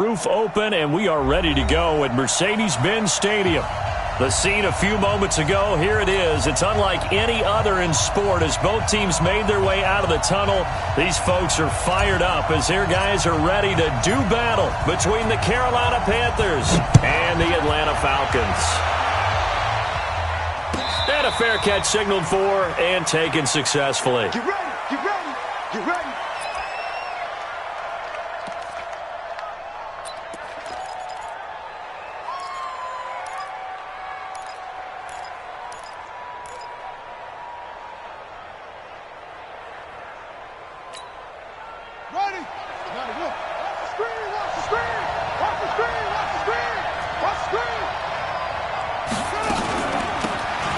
Roof open, and we are ready to go at Mercedes-Benz Stadium. The scene a few moments ago, here it is. It's unlike any other in sport as both teams made their way out of the tunnel. These folks are fired up as their guys are ready to do battle between the Carolina Panthers and the Atlanta Falcons. And a fair catch signaled for and taken successfully. Get ready, get ready, get ready.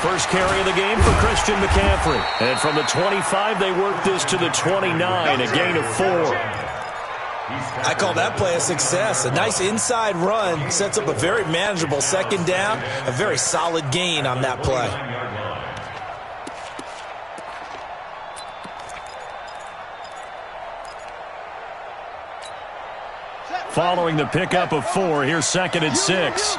First carry of the game for Christian McCaffrey. And from the 25, they work this to the 29, a gain of 4. I call that play a success. A nice inside run sets up a very manageable second down, a very solid gain on that play. Following the pickup of 4, here's 2nd and 6.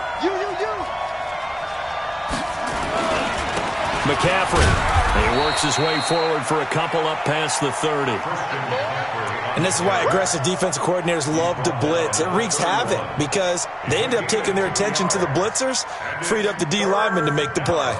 McCaffrey, he works his way forward for a couple up past the 30. And this is why aggressive defensive coordinators love to blitz. It wreaks havoc because they end up taking their attention to the blitzers, freed up the D lineman to make the play.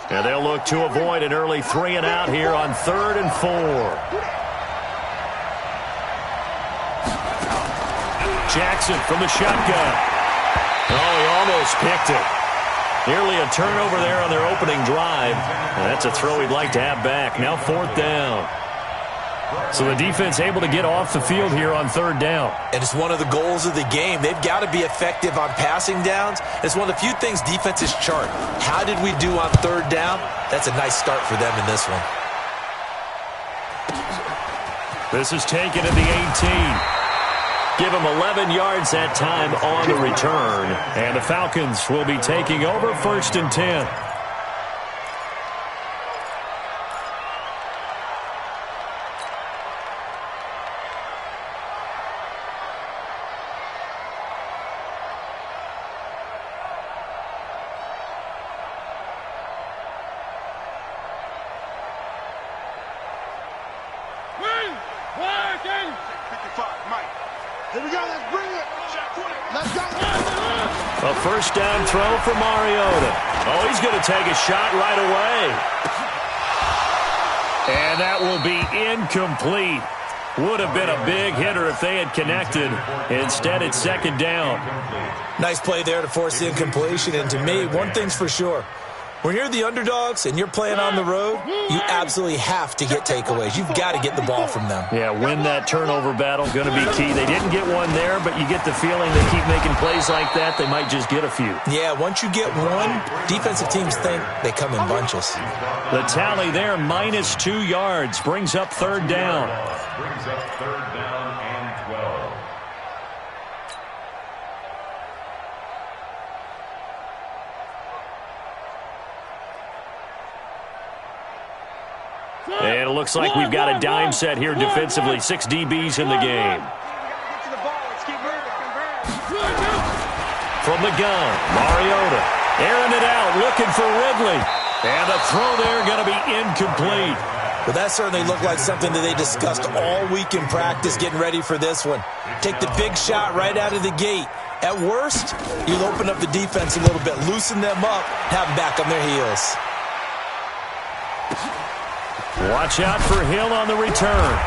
And they'll look to avoid an early 3 and out here on 3rd and 4. Jackson from the shotgun. Oh, he almost picked it. Nearly a turnover there on their opening drive. And that's a throw he'd like to have back. Now 4th down. So the defense able to get off the field here on 3rd down. And it's one of the goals of the game. They've got to be effective on passing downs. It's one of the few things defenses chart. How did we do on 3rd down? That's a nice start for them in this one. This is taken at the 18. Give him 11 yards that time on the return. And the Falcons will be taking over 1st and 10. A first down throw for Mariota. Oh, he's going to take a shot right away. And that will be incomplete. Would have been a big hitter if they had connected. Instead, it's 2nd down. Nice play there to force the incompletion. And to me, one thing's for sure. When you're the underdogs and you're playing on the road, you absolutely have to get takeaways. You've got to get the ball from them. Yeah, win that turnover battle, going to be key. They didn't get one there, but you get the feeling they keep making plays like that, they might just get a few. Yeah, once you get one, defensive teams think they come in bunches. The tally there, -2 yards, brings up 3rd down. Brings up 3rd down and 12. And it looks like we've got a dime set here defensively. 6 DBs in the game. From the gun, Mariota airing it out, looking for Ridley. And the throw there going to be incomplete. Well, that certainly looked like something that they discussed all week in practice getting ready for this one. Take the big shot right out of the gate. At worst, you'll open up the defense a little bit, loosen them up, have them back on their heels. Watch out for Hill on the return.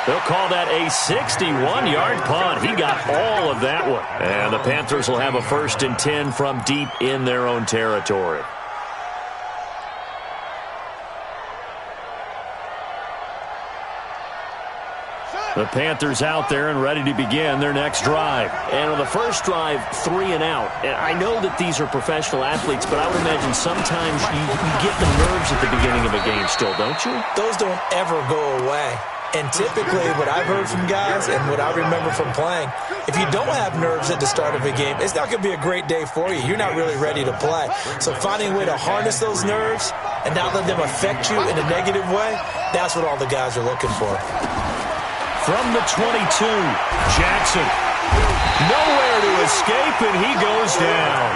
They'll call that a 61-yard punt. He got all of that one. And the Panthers will have a 1st and 10 from deep in their own territory. The Panthers out there and ready to begin their next drive. And on the first drive, 3 and out. And I know that these are professional athletes, but I would imagine sometimes you get the nerves at the beginning of a game still, don't you? Those don't ever go away. And typically what I've heard from guys and what I remember from playing, if you don't have nerves at the start of a game, it's not going to be a great day for you. You're not really ready to play. So finding a way to harness those nerves and not let them affect you in a negative way, that's what all the guys are looking for. From the 22, Jackson. Nowhere to escape, and he goes down.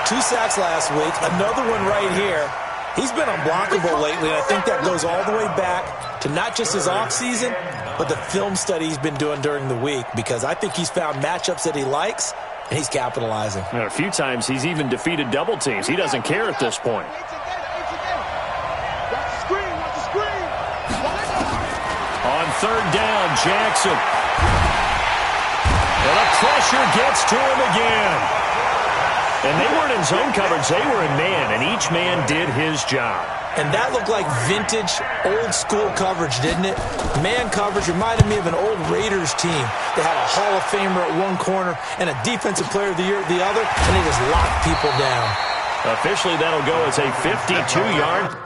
2 sacks last week, another one right here. He's been unblockable lately, and I think that goes all the way back to not just his offseason, but the film study he's been doing during the week, because I think he's found matchups that he likes, and he's capitalizing. And a few times he's even defeated double teams. He doesn't care at this point. On third down, Jackson. And the pressure gets to him again. And they weren't in zone coverage. They were in man, and each man did his job. And that looked like vintage, old-school coverage, didn't it? Man coverage reminded me of an old Raiders team. They had a Hall of Famer at one corner and a Defensive Player of the Year at the other, and they just locked people down. Officially, that'll go as a 52-yard.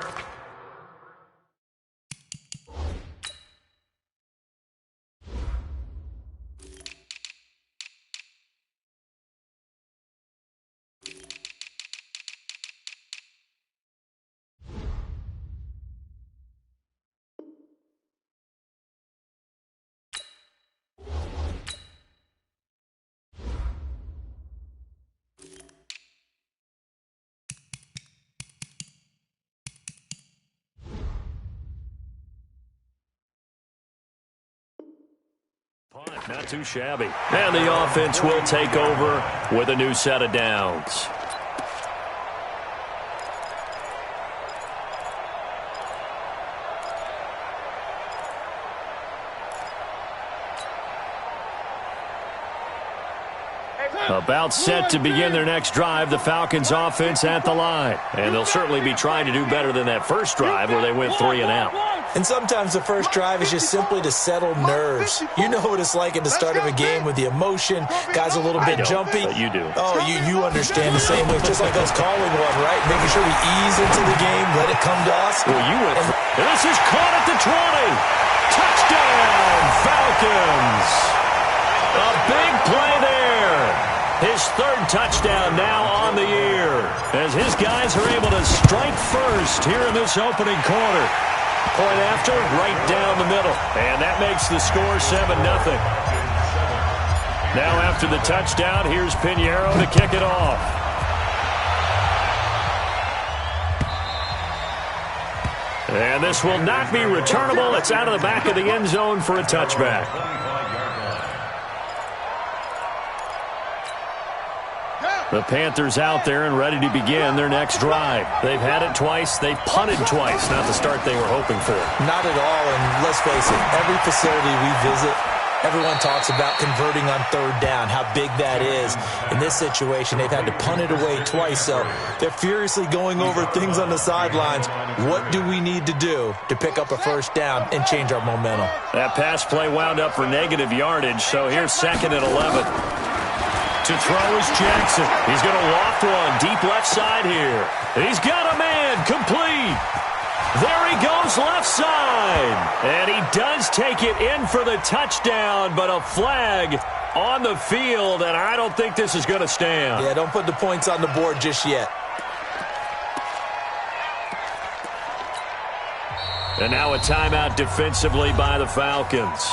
Not too shabby. And the offense will take over with a new set of downs. About set to begin their next drive, the Falcons offense at the line. And they'll certainly be trying to do better than that first drive where they went 3 and out. And sometimes the first drive is just simply to settle nerves. You know what it's like at the start of a game with the emotion. Guys a little bit jumpy. But you do. Oh, you understand the same way. It's just like us calling one, right? Making sure we ease into the game, let it come to us. Well, you went. And this is caught at the 20. Touchdown, Falcons. A big play there. His third touchdown now on the year as his guys are able to strike first here in this opening quarter. Point after, right down the middle. And that makes the score 7-0. Now after the touchdown, here's Pinheiro to kick it off. And this will not be returnable. It's out of the back of the end zone for a touchback. The Panthers out there and ready to begin their next drive. They've had it twice. They've punted twice. Not the start they were hoping for. Not at all, and let's face it, every facility we visit, everyone talks about converting on third down, how big that is. In this situation, they've had to punt it away twice, so they're furiously going over things on the sidelines. What do we need to do to pick up a first down and change our momentum? That pass play wound up for negative yardage, so here's 2nd and 11. To throw is Jackson. He's going to loft one deep left side here. He's got a man complete. There he goes left side. And he does take it in for the touchdown, but a flag on the field, and I don't think this is going to stand. Yeah, don't put the points on the board just yet. And now a timeout defensively by the Falcons.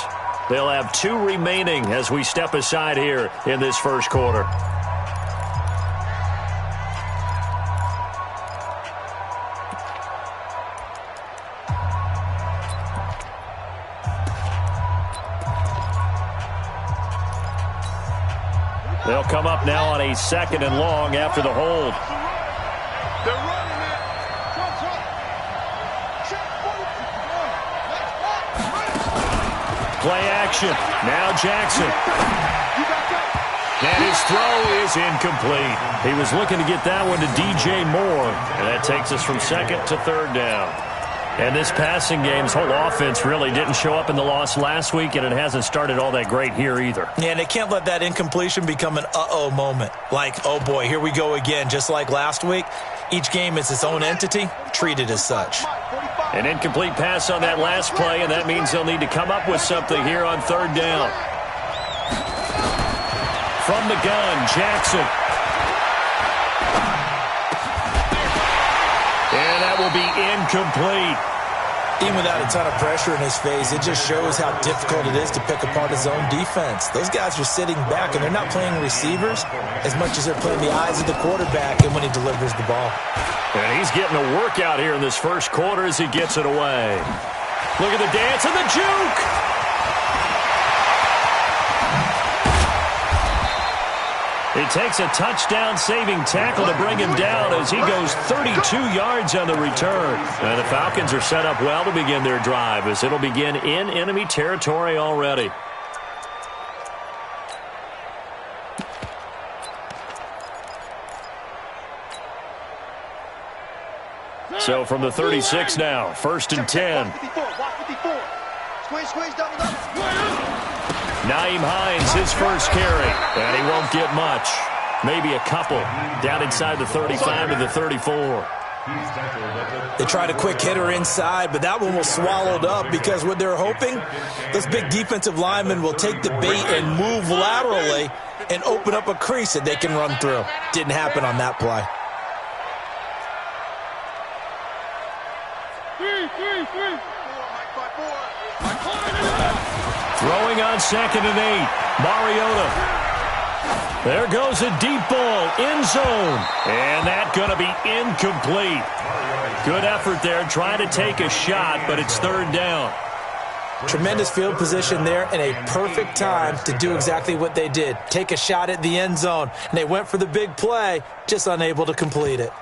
They'll have 2 remaining as we step aside here in this first quarter. They'll come up now on a 2nd and long after the hold. Play action. Now Jackson. And his throw is incomplete. He was looking to get that one to DJ Moore. And that takes us from 2nd to 3rd down. And this passing game's whole offense really didn't show up in the loss last week, and it hasn't started all that great here either. Yeah, and they can't let that incompletion become an uh-oh moment. Like, oh boy, here we go again. Just like last week, each game is its own entity, treated as such. An incomplete pass on that last play, and that means they'll need to come up with something here on third down. From the gun, Jackson. And that will be incomplete. Even without a ton of pressure in his face, it just shows how difficult it is to pick apart his own defense. Those guys are sitting back, and they're not playing receivers as much as they're playing the eyes of the quarterback and when he delivers the ball. And he's getting a workout here in this first quarter as he gets it away. Look at the dance and the juke. It takes a touchdown-saving tackle to bring him down as he goes 32 yards on the return. And the Falcons are set up well to begin their drive as it'll begin in enemy territory already. So from the 36 now, 1st and 10. Nyheim Hines, his first carry, and he won't get much. Maybe a couple down inside the 35 to the 34. They tried a quick hitter inside, but that one was swallowed up because what they're hoping, those big defensive linemen will take the bait and move laterally and open up a crease that they can run through. Didn't happen on that play. Throwing on 2nd and 8. Mariota. There goes a deep ball, end zone. And that's going to be incomplete. Good effort there, trying to take a shot, but it's 3rd down. Tremendous field position there and a perfect time to do exactly what they did. Take a shot at the end zone. And they went for the big play, just unable to complete it.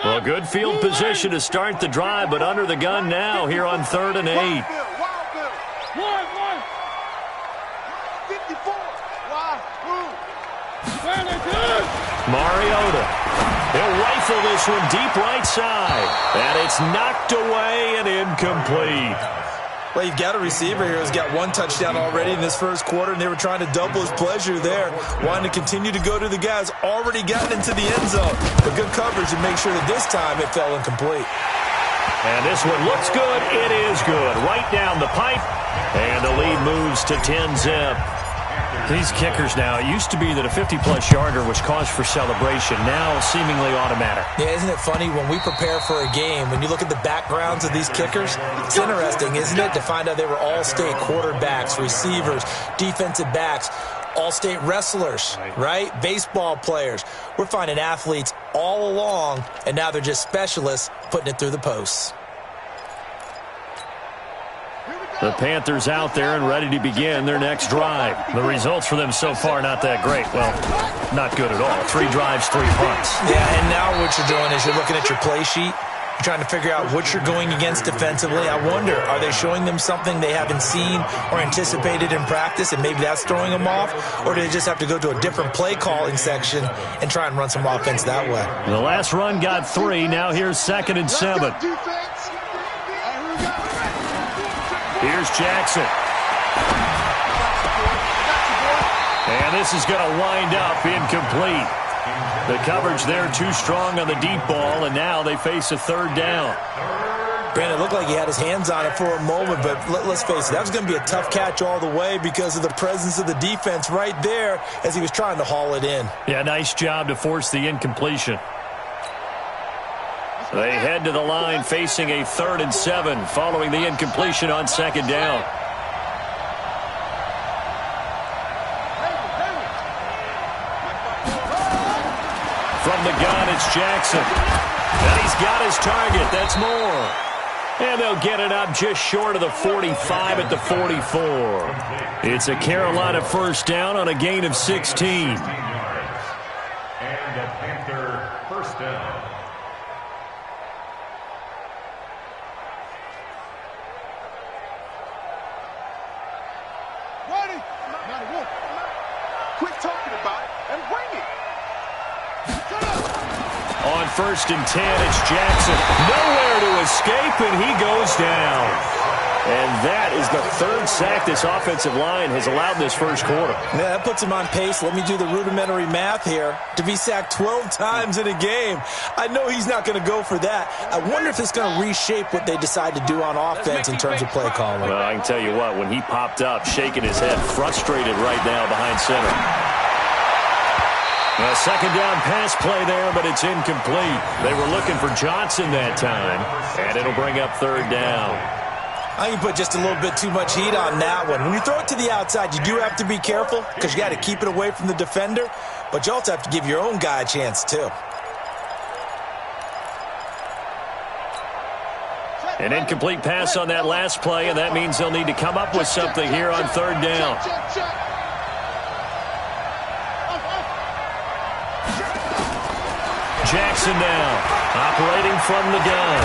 Well, good field position to start the drive, but under the gun now here on 3rd and 8. Mariota. He'll rifle this one deep right side. And it's knocked away and incomplete. Well, you've got a receiver here who's got 1 touchdown already in this first quarter, and they were trying to double his pleasure there, wanting to continue to go to the guys already gotten into the end zone. But good coverage to make sure that this time it fell incomplete. And this one looks good. It is good. Right down the pipe, and the lead moves to 10-zip. These kickers now, it used to be that a 50-plus yarder was cause for celebration. Now seemingly automatic. Yeah, isn't it funny when we prepare for a game, when you look at the backgrounds of these kickers, it's interesting, isn't it, to find out they were all-state quarterbacks, receivers, defensive backs, all-state wrestlers, right? Baseball players. We're finding athletes all along, and now they're just specialists putting it through the posts. The Panthers out there and ready to begin their next drive. The results for them so far not that great. Well, not good at all. 3 drives, 3 punts. Yeah, and now what you're doing is you're looking at your play sheet. You're trying to figure out what you're going against defensively. I wonder, are they showing them something they haven't seen or anticipated in practice, and maybe that's throwing them off? Or do they just have to go to a different play calling section and try and run some offense that way? The last run got 3. Now here's 2nd and 7. Here's Jackson. And this is going to wind up incomplete. The coverage there too strong on the deep ball, and now they face a 3rd down. Brandon, it looked like he had his hands on it for a moment, but let's face it, that was going to be a tough catch all the way because of the presence of the defense right there as he was trying to haul it in. Yeah, nice job to force the incompletion. They head to the line facing a 3rd and 7 following the incompletion on 2nd down. From the gun, it's Jackson. And he's got his target. That's more. And they'll get it up just short of the 45 at the 44. It's a Carolina 1st down on a gain of 16. And a Panther 1st down. Quit talking about it and bring it. On 1st and 10, it's Jackson. Nowhere to escape, and he goes down. And that is the third sack this offensive line has allowed this first quarter. Yeah, that puts him on pace. Let me do the rudimentary math here. To be sacked 12 times in a game, I know he's not going to go for that. I wonder if it's going to reshape what they decide to do on offense in terms of play calling. Well, I can tell you what, when he popped up, shaking his head, frustrated right now behind center. A second down pass play there, but it's incomplete. They were looking for Johnson that time, and it'll bring up third down. I think you put just a little bit too much heat on that one. When you throw it to the outside, you do have to be careful because you got to keep it away from the defender, but you also have to give your own guy a chance too. An incomplete pass on that last play, and that means they'll need to come up with something here on third down. Jackson now, operating from the gun.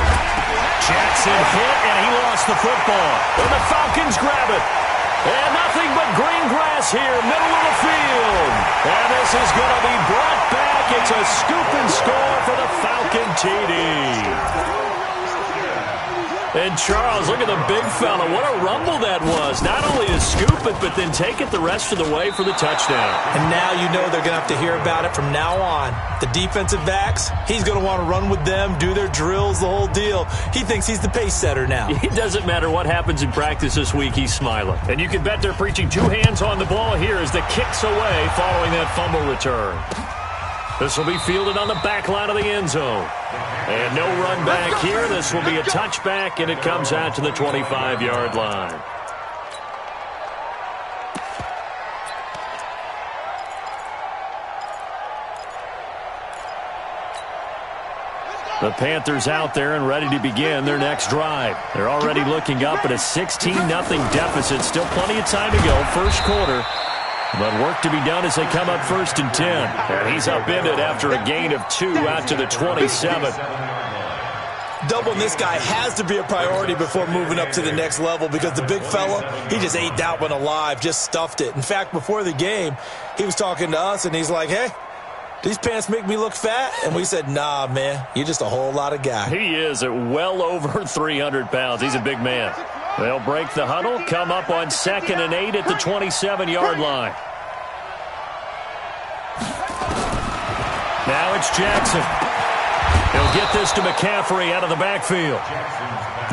Jackson hit, and he lost the football. And the Falcons grab it. And nothing but green grass here, middle of the field. And this is going to be brought back. It's a scoop and score for the Falcon TD. And Charles, look at the big fella. What a rumble that was. Not only to scoop it, but then take it the rest of the way for the touchdown. And now you know they're going to have to hear about it from now on. The defensive backs, he's going to want to run with them, do their drills, the whole deal. He thinks he's the pace setter now. It doesn't matter what happens in practice this week, he's smiling. And you can bet they're preaching two hands on the ball here as the kick's away following that fumble return. This will be fielded on the back line of the end zone. And no run back here. This will be a touchback, and it comes out to the 25-yard line. The Panthers out there and ready to begin their next drive. They're already looking up at a 16-0 deficit. Still plenty of time to go, first quarter. But work to be done as they come up first and 10. And he's upended after a gain of 2 out to the 27. Doubling this guy has to be a priority before moving up to the next level because the big fella, he just ate that one alive, just stuffed it. In fact, before the game, he was talking to us, and he's like, hey, these pants make me look fat? And we said, nah, man, you're just a whole lot of guy. He is at well over 300 pounds. He's a big man. They'll break the huddle, come up on 2nd and 8 at the 27-yard line. Now it's Jackson. He'll get this to McCaffrey out of the backfield.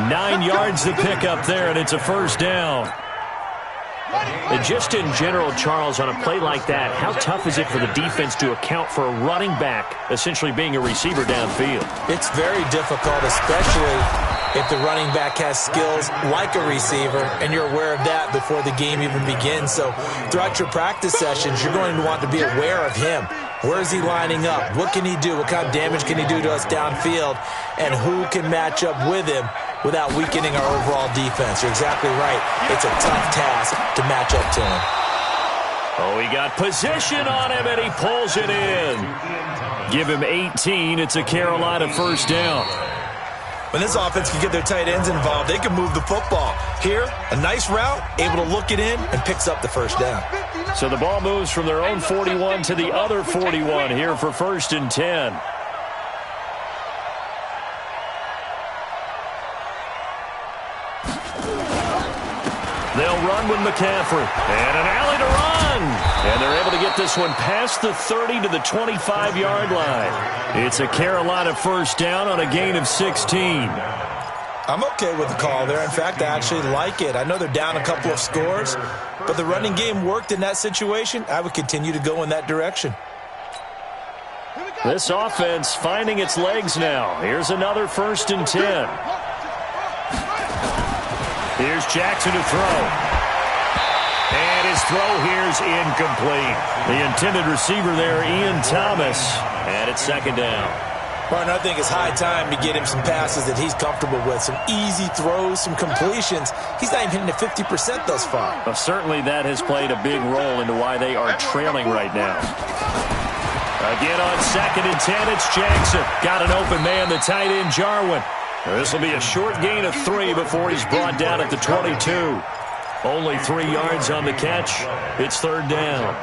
9 yards to pick up there, and it's a first down. And just in general, Charles, on a play like that, how tough is it for the defense to account for a running back essentially being a receiver downfield? It's very difficult, especially if the running back has skills like a receiver, and you're aware of that before the game even begins. So throughout your practice sessions, you're going to want to be aware of him. Where is he lining up? What can he do? What kind of damage can he do to us downfield? And who can match up with him without weakening our overall defense? You're exactly right. It's a tough task to match up to him. Oh, he got position on him, and he pulls it in. Give him 18. It's a Carolina first down. When this offense can get their tight ends involved, they can move the football. Here, a nice route, able to look it in, and picks up the first down. So the ball moves from their own 41 to the other 41 here for 1st and 10. They'll run with McCaffrey. And an alley to run. And they're able to get this one past the 30 to the 25-yard line. It's a Carolina first down on a gain of 16. I'm okay with the call there. In fact, I actually like it. I know they're down a couple of scores, but the running game worked in that situation. I would continue to go in that direction. This offense finding its legs now. Here's another 1st and 10. Here's Jackson to throw. And his throw here's incomplete. The intended receiver there, Ian Thomas. And it's 2nd down. Martin, I think it's high time to get him some passes that he's comfortable with. Some easy throws, some completions. He's not even hitting the 50% thus far. Well, certainly that has played a big role into why they are trailing right now. Again on 2nd and 10, it's Jackson. Got an open man, the tight end, Jarwin. This will be a short gain of 3 before he's brought down at the 22. Only 3 yards on the catch. It's 3rd down.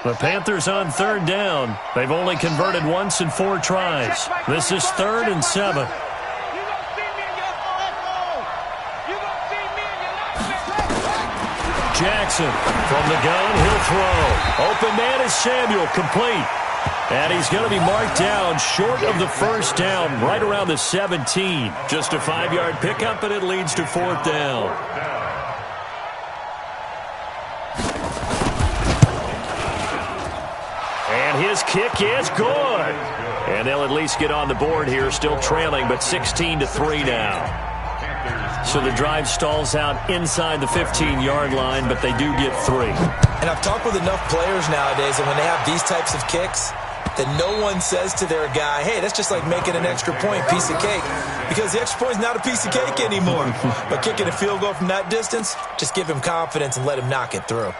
The Panthers on 3rd down. They've only converted once in 4 tries. This is 3rd and 7. Johnson. From the gun, he'll throw. Open man is Samuel, complete. And he's going to be marked down short of the first down, right around the 17. Just a 5-yard pickup, and it leads to 4th down. And his kick is good. And they'll at least get on the board here, still trailing, but 16-3 now. So the drive stalls out inside the 15-yard line, but they do get 3. And I've talked with enough players nowadays, and when they have these types of kicks, that no one says to their guy, hey, that's just like making an extra point, piece of cake. Because the extra point is not a piece of cake anymore. But kicking a field goal from that distance, just give him confidence and let him knock it through.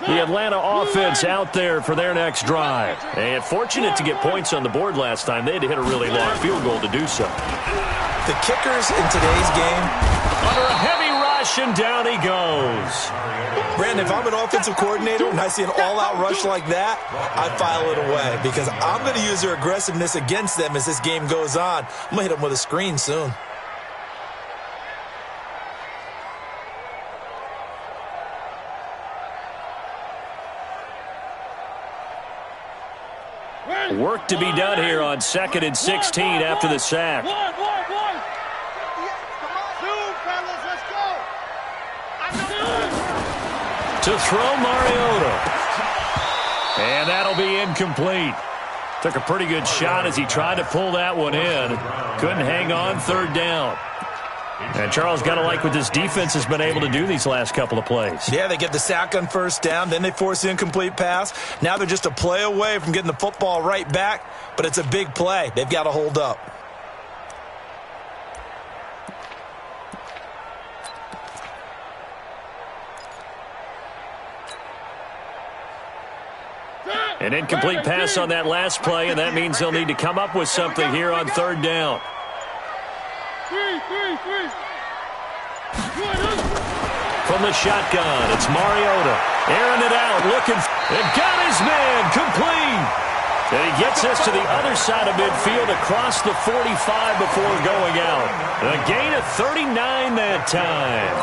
The Atlanta offense out there for their next drive. And fortunate to get points on the board last time. They had to hit a really long field goal to do so. The kickers in today's game. Under a heavy rush, and down he goes. Brandon, if I'm an offensive coordinator and I see an all-out rush like that, I file it away because I'm going to use their aggressiveness against them as this game goes on. I'm going to hit them with a screen soon. Work to be done here on 2nd and 16 after the sack. To throw Mariota. And that'll be incomplete. Took a pretty good shot as he tried to pull that one in. Couldn't hang on, 3rd down. And Charles, got to like what this defense has been able to do these last couple of plays. Yeah, they get the sack on 1st down, then they force the incomplete pass. Now they're just a play away from getting the football right back, but it's a big play. They've got to hold up. An incomplete pass on that last play, and that means they'll need to come up with something here on 3rd down. From the shotgun, it's Mariota. Airing it out, looking. And got his man, complete. And he gets us to the other side of midfield across the 45 before going out. A gain of 39 that time.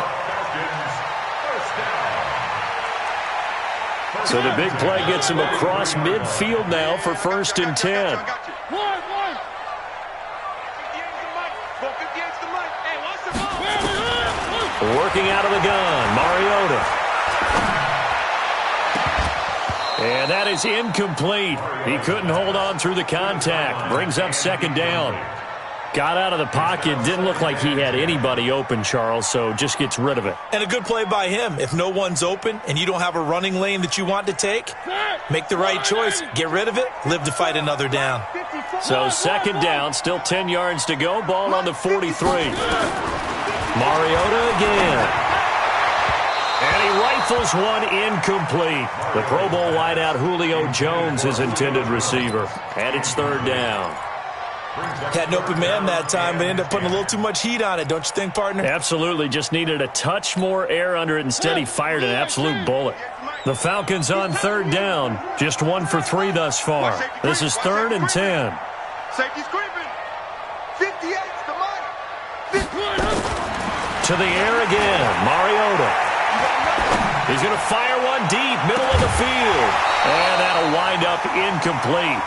So the big play gets him across midfield now for 1st and 10. Working out of the gun, Mariota. And that is incomplete. He couldn't hold on through the contact. Brings up 2nd down. Got out of the pocket. Didn't look like he had anybody open, Charles, so just gets rid of it. And a good play by him. If no one's open and you don't have a running lane that you want to take, make the right choice. Get rid of it. Live to fight another down. So 2nd down, still 10 yards to go. Ball on the 43. Mariota again. And he rifles one incomplete. The Pro Bowl wideout Julio Jones, his intended receiver. And it's 3rd down. Had an open man that time, but ended up putting a little too much heat on it, don't you think, partner? Absolutely. Just needed a touch more air under it. Instead, he fired an absolute bullet. The Falcons on 3rd down. Just 1 for 3 thus far. This is 3rd and 10. Safety's creeping. 58's the money. To the air again. Mariota. He's going to fire one deep, middle of the field. And that'll wind up incomplete.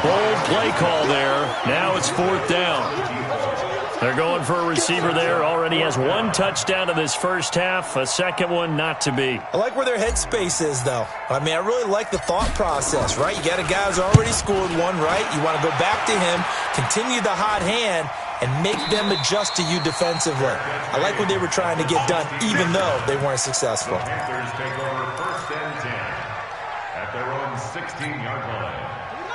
Bold play call there. Now it's 4th down. They're going for a receiver there. Already has 1 touchdown in this first half. A second one not to be. I like where their headspace is, though. I mean, I really like the thought process, right? You got a guy who's already scored one, right? You want to go back to him, continue the hot hand, and make them adjust to you defensively. I like what they were trying to get done, even though they weren't successful. The Panthers take over 1st and 10 at their own 16-yard line.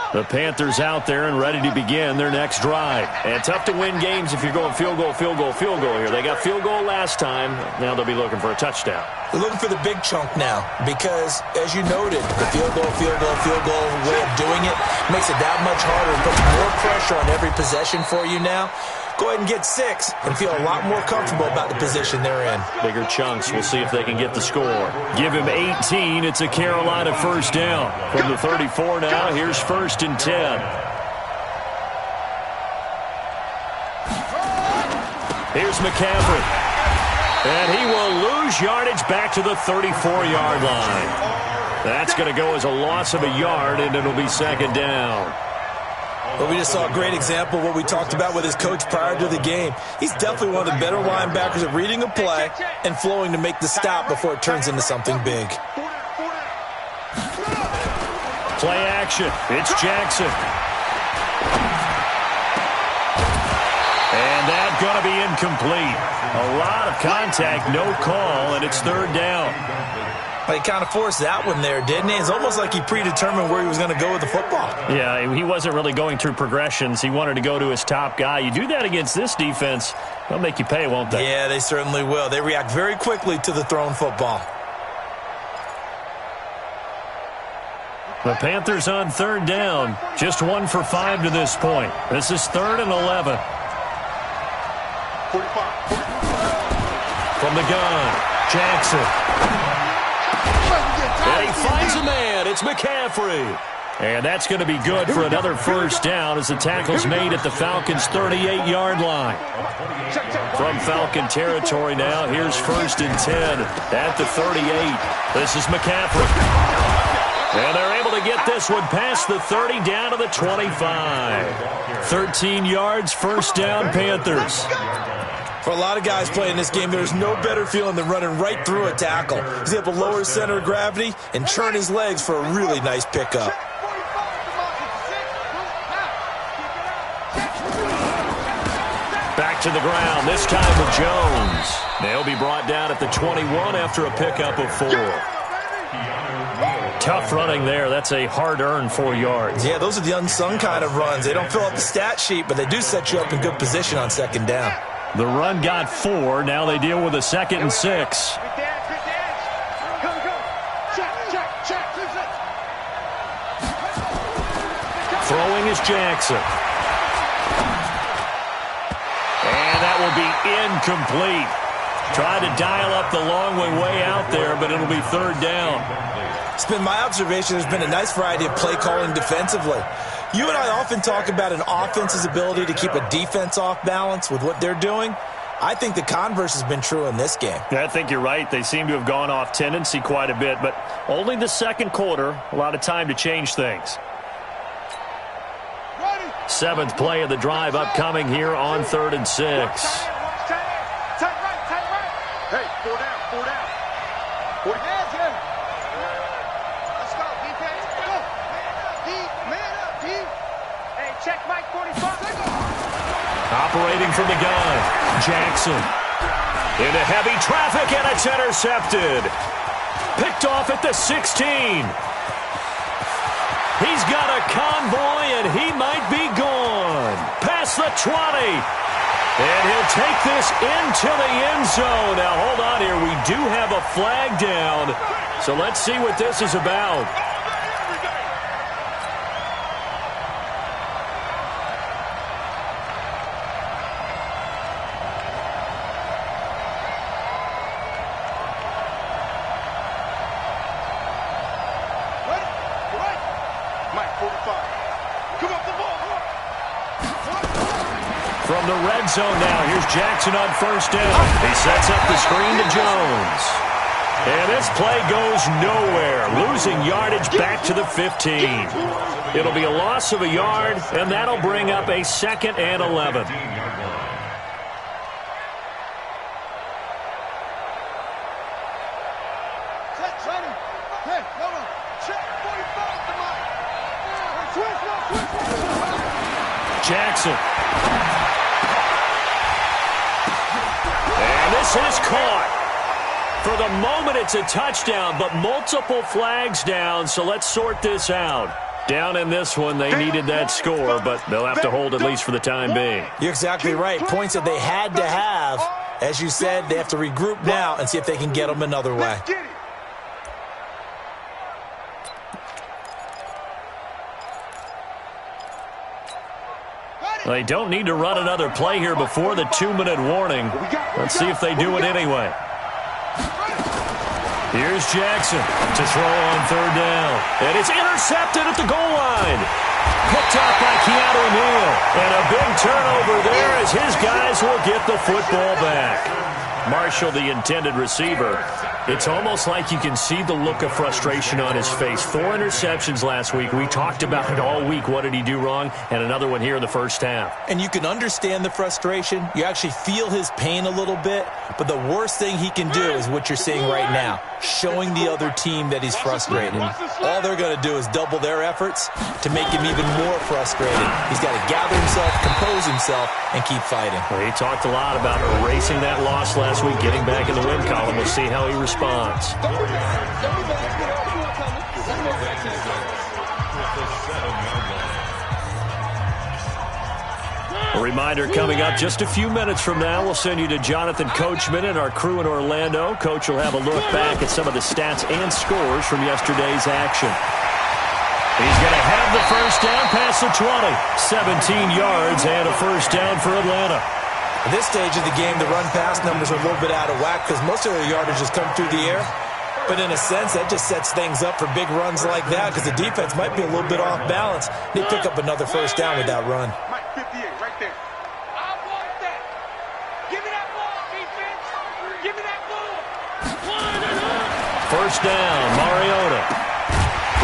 The Panthers out there and ready to begin their next drive. And tough to win games if you're going field goal, field goal, field goal here. They got field goal last time. Now they'll be looking for a touchdown. They're looking for the big chunk now because, as you noted, the field goal way of doing it makes it that much harder. It puts more pressure on every possession for you now. go ahead and get 6 and feel a lot more comfortable about the position they're in. Bigger chunks. We'll see if they can get the score. Give him 18. It's a Carolina first down. From the 34 now, here's 1st and 10. Here's McCaffrey. And he will lose yardage back to the 34-yard line. That's going to go as a loss of a yard, and it'll be 2nd down. Well, we just saw a great example of what we talked about with his coach prior to the game. He's definitely one of the better linebackers at reading a play and flowing to make the stop before it turns into something big. Play action. It's Jackson. And that's going to be incomplete. A lot of contact, no call, and it's 3rd down. But he kind of forced that one there, didn't he? It's almost like he predetermined where he was going to go with the football. Yeah, he wasn't really going through progressions. He wanted to go to his top guy. You do that against this defense, they'll make you pay, won't they? Yeah, they certainly will. They react very quickly to the thrown football. The Panthers on 3rd down. Just 1 for 5 to this point. This is 3rd and 11. 45. From the gun, Jackson. And he finds a man. It's McCaffrey. And that's going to be good for another first down as the tackle's made at the Falcons' 38-yard line. From Falcon territory now, here's 1st and 10 at the 38. This is McCaffrey. And they're able to get this one past the 30 down to the 25. 13 yards, first down, Panthers. For a lot of guys playing this game, there's no better feeling than running right through a tackle. He's able to lower his center of gravity and churn his legs for a really nice pickup. Back to the ground, this time with Jones. They'll be brought down at the 21 after a pickup of 4. Tough running there. That's a hard-earned 4 yards. Yeah, those are the unsung kind of runs. They don't fill up the stat sheet, but they do set you up in good position on 2nd down. The run got 4. Now they deal with a 2nd and 6. Throwing is Jackson. And that will be incomplete. Tried to dial up the long way out there, but it'll be 3rd down. It's been my observation there's been a nice variety of play calling defensively. You and I often talk about an offense's ability to keep a defense off balance with what they're doing. I think the converse has been true in this game. Yeah, I think you're right. They seem to have gone off tendency quite a bit, but only the 2nd quarter, a lot of time to change things. 7th play of the drive upcoming here on 3rd and 6. Hey, 4 down. 4 down. Let's go, defense. Go. Man up, D. Hey, check Mike 45. Operating from the gun, Jackson. Into heavy traffic, and it's intercepted. Picked off at the 16. He's got a convoy, and he might be gone. Past the 20. And he'll take this into the end zone. Now, hold on here. We do have a flag down. So let's see what this is about. From the red zone now, here's Jackson on 1st down. He sets up the screen to Jones. And this play goes nowhere, losing yardage back to the 15. It'll be a loss of a yard, and that'll bring up a 2nd and 11. Jackson. And this is caught. For the moment, it's a touchdown, but multiple flags down, so let's sort this out. Down in this one, they needed that score, but they'll have to hold at least for the time being. You're exactly right. Points that they had to have. As you said, they have to regroup now and see if they can get them another way. They don't need to run another play here before the 2-minute warning. Let's see if they do it anyway. Here's Jackson to throw on third down. And it's intercepted at the goal line. Picked up by Keanu Neal. And a big turnover there as his guys will get the football back. Marshall, the intended receiver. It's almost like you can see the look of frustration on his face. 4 interceptions last week. We talked about it all week. What did he do wrong? And another one here in the first half. And you can understand the frustration. You actually feel his pain a little bit. But the worst thing he can do is what you're seeing right now, showing the other team that he's frustrated. All they're going to do is double their efforts to make him even more frustrated. He's got to gather himself, compose himself, and keep fighting. Well, he talked a lot about erasing that loss last week, getting back in the win column. We'll see how he responds. A reminder coming up just a few minutes from now, we'll send you to Jonathan Coachman and our crew in Orlando. Coach will have a look back at some of the stats and scores from yesterday's action. He's going to have the first down past the 20. 17 yards and a first down for Atlanta. At this stage of the game, the run-pass numbers are a little bit out of whack because most of their yardage has come through the air. But in a sense, that just sets things up for big runs like that because the defense might be a little bit off balance. They pick up another first down with that run. Mike 58 right there. I want that. Give me that ball, defense. Give me that ball. First down, Mariota.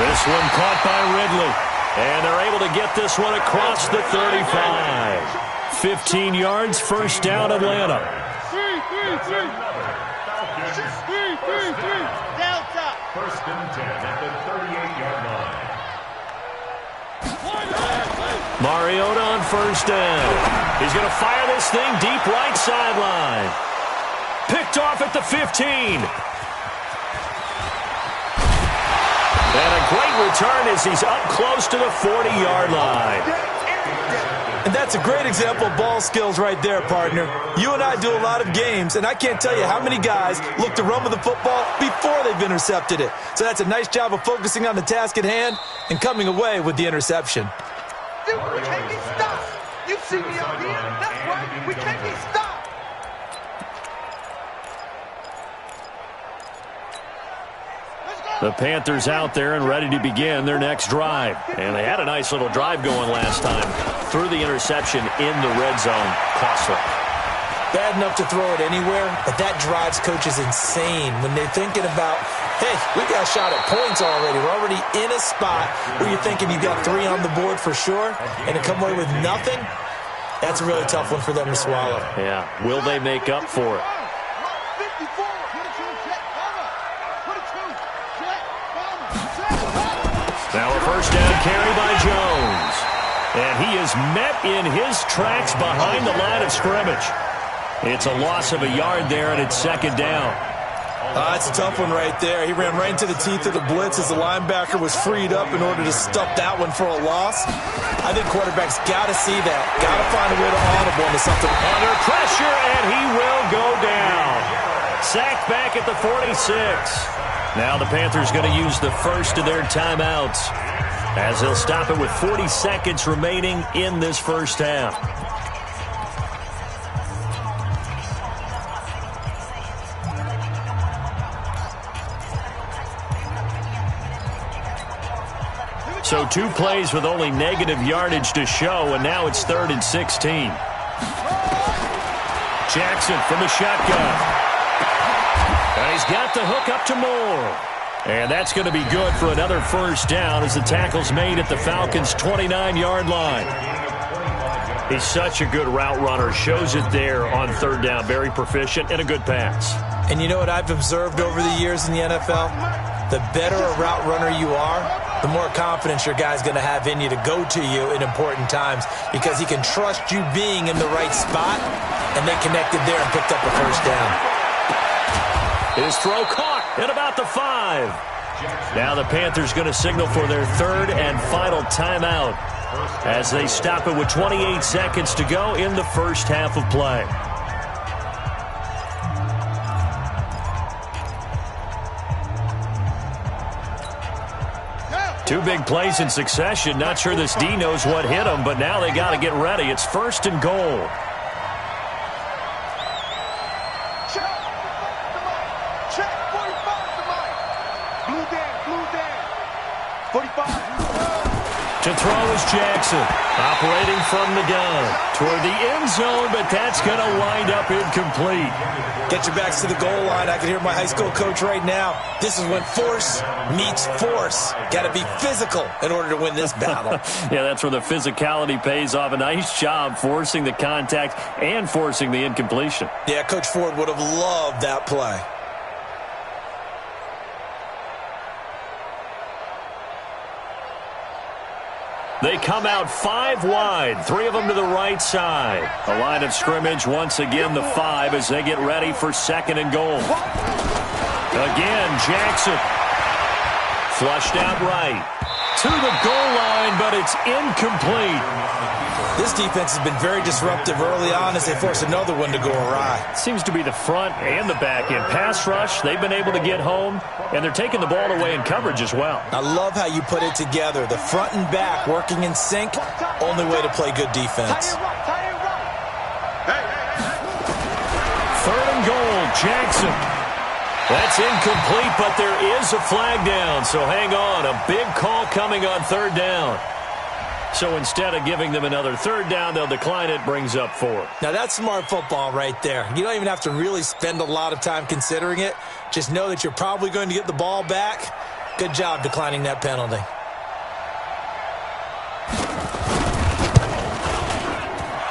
This one caught by Ridley. And they're able to get this one across the 35. 15 yards, first down, Atlanta. Delta. First and 10 at the 38-yard line. Mariota on first down. He's going to fire this thing deep right sideline. Picked off at the 15. And a great return as he's up close to the 40-yard line. And that's a great example of ball skills right there, partner. You and I do a lot of games, and I can't tell you how many guys look to run with the football before they've intercepted it. So that's a nice job of focusing on the task at hand and coming away with the interception. Dude, we can't get stopped. You see me up here. That's right. We can't get stopped. The Panthers out there and ready to begin their next drive. And they had a nice little drive going last time. Threw the interception in the red zone. Costly. Bad enough to throw it anywhere, but that drives coaches insane when they're thinking about, hey, we got a shot at points already. We're already in a spot where you're thinking you've got 3 on the board for sure, and to come away with nothing, that's a really tough one for them to swallow. Yeah. Will they make up for it? Now a first down carry by Jones. And he is met in his tracks behind the line of scrimmage. It's a loss of a yard there, and it's second down. That's a tough one right there. He ran right into the teeth of the blitz as the linebacker was freed up in order to stuff that one for a loss. I think quarterbacks got to see that. Got to find a way to audible into something. Under pressure, and he will go down. Sacked back at the 46. Now the Panthers going to use the first of their timeouts as they'll stop it with 40 seconds remaining in this first half. So 2 plays with only negative yardage to show, and now it's 3rd and 16. Jackson from the shotgun. And he's got the hook up to Moore. And that's going to be good for another first down as the tackle's made at the Falcons' 29-yard line. He's such a good route runner. Shows it there on 3rd down. Very proficient and a good pass. And you know what I've observed over the years in the NFL? The better a route runner you are, the more confidence your guy's going to have in you to go to you in important times because he can trust you being in the right spot, and they connected there and picked up a first down. His throw caught at about the 5. Now the Panthers going to signal for their 3rd and final timeout as they stop it with 28 seconds to go in the first half of play. Two big plays in succession. Not sure this D knows what hit him, but now they got to get ready. It's 1st and goal. Check. 45 to Mike. Blue Dan. 45. To throw is Jackson, operating from the gun toward the end zone, but that's going to wind up incomplete. Get your backs to the goal line. I can hear my high school coach right now. This is when force meets force. Got to be physical in order to win this battle. Yeah, that's where the physicality pays off. A nice job forcing the contact and forcing the incompletion. Yeah, Coach Ford would have loved that play. They come out 5 wide, 3 of them to the right side. A line of scrimmage, once again the 5 as they get ready for 2nd and goal. Again, Jackson. Flushed out right. To the goal line, but it's incomplete. This defense has been very disruptive early on as they force another one to go awry. Seems to be the front and the back end. Pass rush, they've been able to get home, and they're taking the ball away in coverage as well. I love how you put it together. The front and back working in sync, only way to play good defense. 3rd and goal, Jackson. That's incomplete, but there is a flag down, so hang on. A big call coming on 3rd down. So instead of giving them another 3rd down, they'll decline it, brings up 4. Now that's smart football right there. You don't even have to really spend a lot of time considering it. Just know that you're probably going to get the ball back. Good job declining that penalty.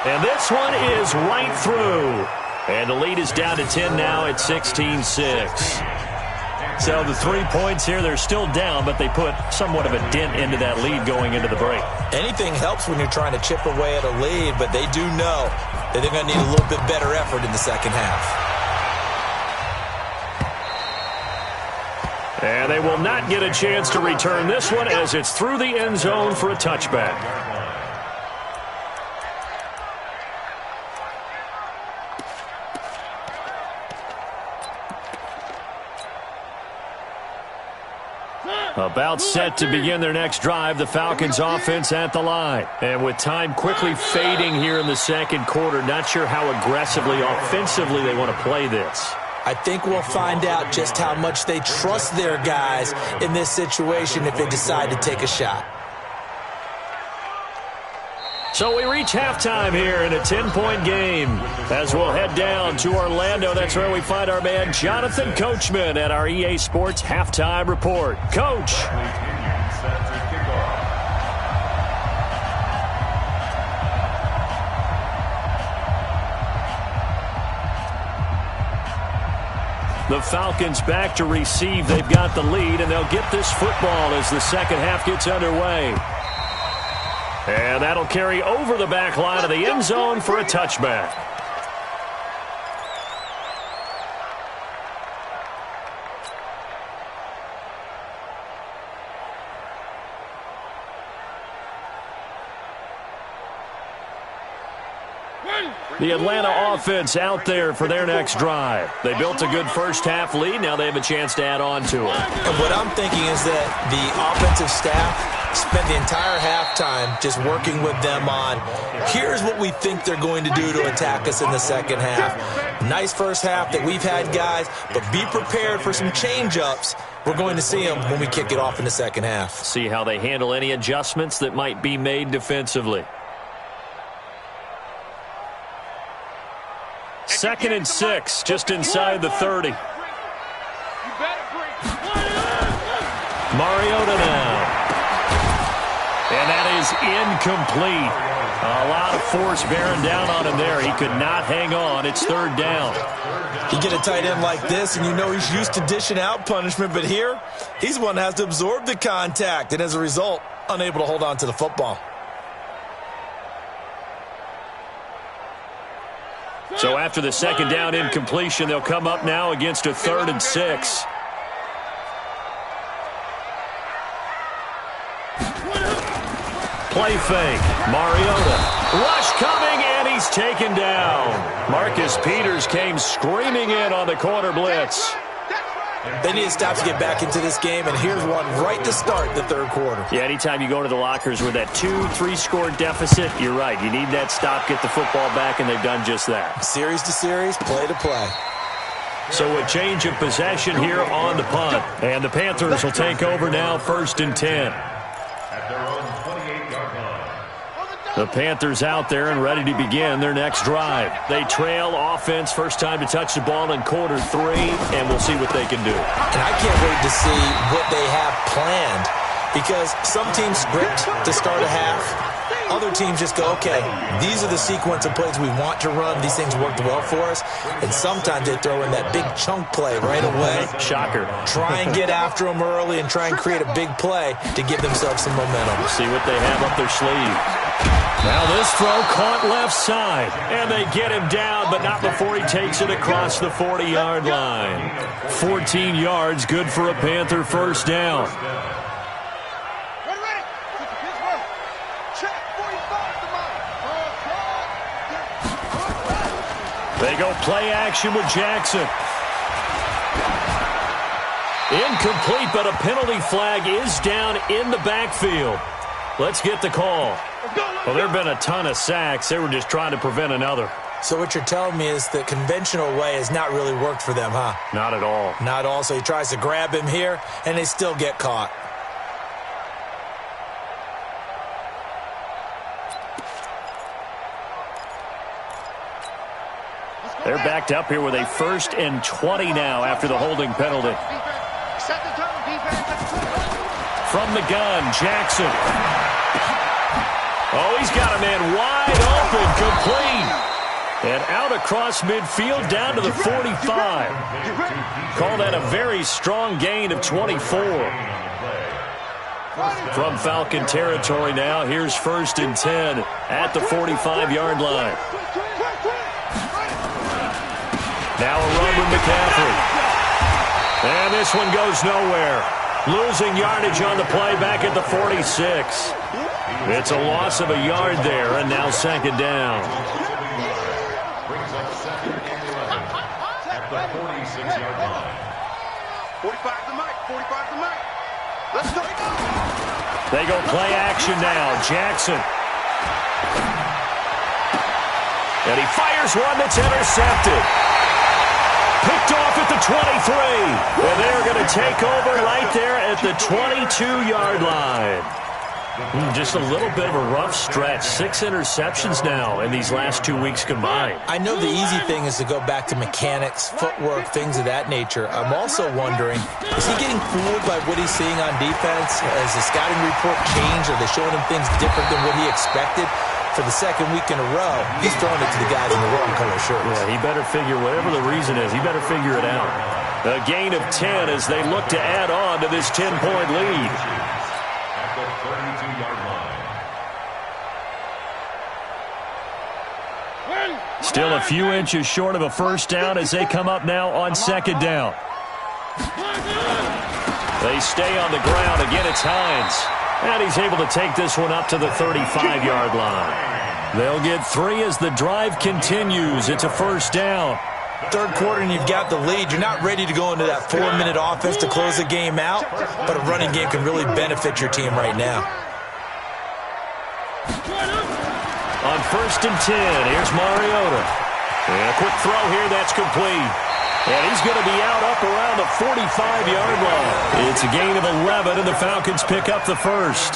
And this one is right through. And the lead is down to 10 now at 16-6. So the 3 points here, they're still down, but they put somewhat of a dent into that lead going into the break. Anything helps when you're trying to chip away at a lead, but they do know that they're going to need a little bit better effort in the second half. And they will not get a chance to return this one as it's through the end zone for a touchback. About set to begin their next drive, the Falcons offense at the line. And with time quickly fading here in the 2nd quarter, not sure how aggressively, offensively they want to play this. I think we'll find out just how much they trust their guys in this situation if they decide to take a shot. So we reach halftime here in a 10-point game. As we'll head down to Orlando, that's where we find our man Jonathan Coachman at our EA Sports Halftime Report. Coach. The Falcons back to receive. They've got the lead, and they'll get this football as the second half gets underway. And that'll carry over the back line of the end zone for a touchback. The Atlanta offense out there for their next drive. They built a good first-half lead. Now they have a chance to add on to it. And what I'm thinking is that the offensive staff spent the entire halftime just working with them on, here's what we think they're going to do to attack us in the second half. Nice first half that we've had, guys, but be prepared for some change-ups. We're going to see them when we kick it off in the second half. See how they handle any adjustments that might be made defensively. 2nd and 6, just inside the 30. Mariota now. And that is incomplete. A lot of force bearing down on him there. He could not hang on. It's 3rd down. You get a tight end like this, and you know he's used to dishing out punishment, but here, he's one that has to absorb the contact, and as a result, unable to hold on to the football. So after the second down incompletion, they'll come up now against a 3rd and 6. Play fake. Mariota. Rush coming, and he's taken down. Marcus Peters came screaming in on the corner blitz. They need to stop to get back into this game, and here's one right to start the third quarter. Yeah, anytime you go to the lockers with that 2-3 score deficit, you're right. You need that stop, get the football back, and they've done just that. Series to series, play to play. So a change of possession here on the punt. And the Panthers will take over now, 1st and 10. At their own 28-yard line. The Panthers out there and ready to begin their next drive. They trail offense, first time to touch the ball in quarter 3, and we'll see what they can do. And I can't wait to see what they have planned, because some teams script to start a half. Other teams just go, okay, these are the sequence of plays we want to run. These things worked well for us. And sometimes they throw in that big chunk play right away. Shocker. Try and get after them early and try and create a big play to give themselves some momentum. We'll see what they have up their sleeve. Now this throw caught left side. And they get him down, but not before he takes it across the 40-yard line. 14 yards, good for a Panther first down. They go play action with Jackson. Incomplete, but a penalty flag is down in the backfield. Let's get the call. Well, there have been a ton of sacks. They were just trying to prevent another. So what you're telling me is the conventional way has not really worked for them, huh? Not at all. Not all. So he tries to grab him here, and they still get caught. They're backed up here with a 1st and 20 now after the holding penalty. From the gun, Jackson. Oh, he's got a man wide open, complete. And out across midfield down to the 45. Call that a very strong gain of 24. From Falcon territory now, here's 1st and 10 at the 45-yard line. Now a run with McCaffrey. And this one goes nowhere. Losing yardage on the play back at the 46. It's a loss of a yard there, and now 2nd down. Brings up 2nd and 11 at the 46-yard line. 45 to Mike. 45 to Mike. Let's go. They go play action now. Jackson. And he fires one that's intercepted. Picked off at the 23. And they're going to take over right there at the 22-yard line. Just a little bit of a rough stretch. 6 interceptions now in these last 2 weeks combined. I know the easy thing is to go back to mechanics, footwork, things of that nature. I'm also wondering, is he getting fooled by what he's seeing on defense? Has the scouting report changed? Are they showing him things different than what he expected? For the 2nd week in a row, he's throwing it to the guys in the wrong color shirts. Yeah, he better figure, whatever the reason is, he better figure it out. A gain of 10 as they look to add on to this 10-point lead. At the 32-yard line. Still a few inches short of a first down as they come up now on 2nd down. They stay on the ground. Again, it's Hines. And he's able to take this one up to the 35-yard line. They'll get 3 as the drive continues. It's a first down. Third quarter and you've got the lead. You're not ready to go into that 4-minute offense to close the game out, but a running game can really benefit your team right now. On 1st and 10, here's Mariota. And a quick throw here, that's complete. And he's going to be out up around the 45-yard line. It's a gain of 11, and the Falcons pick up the 1st.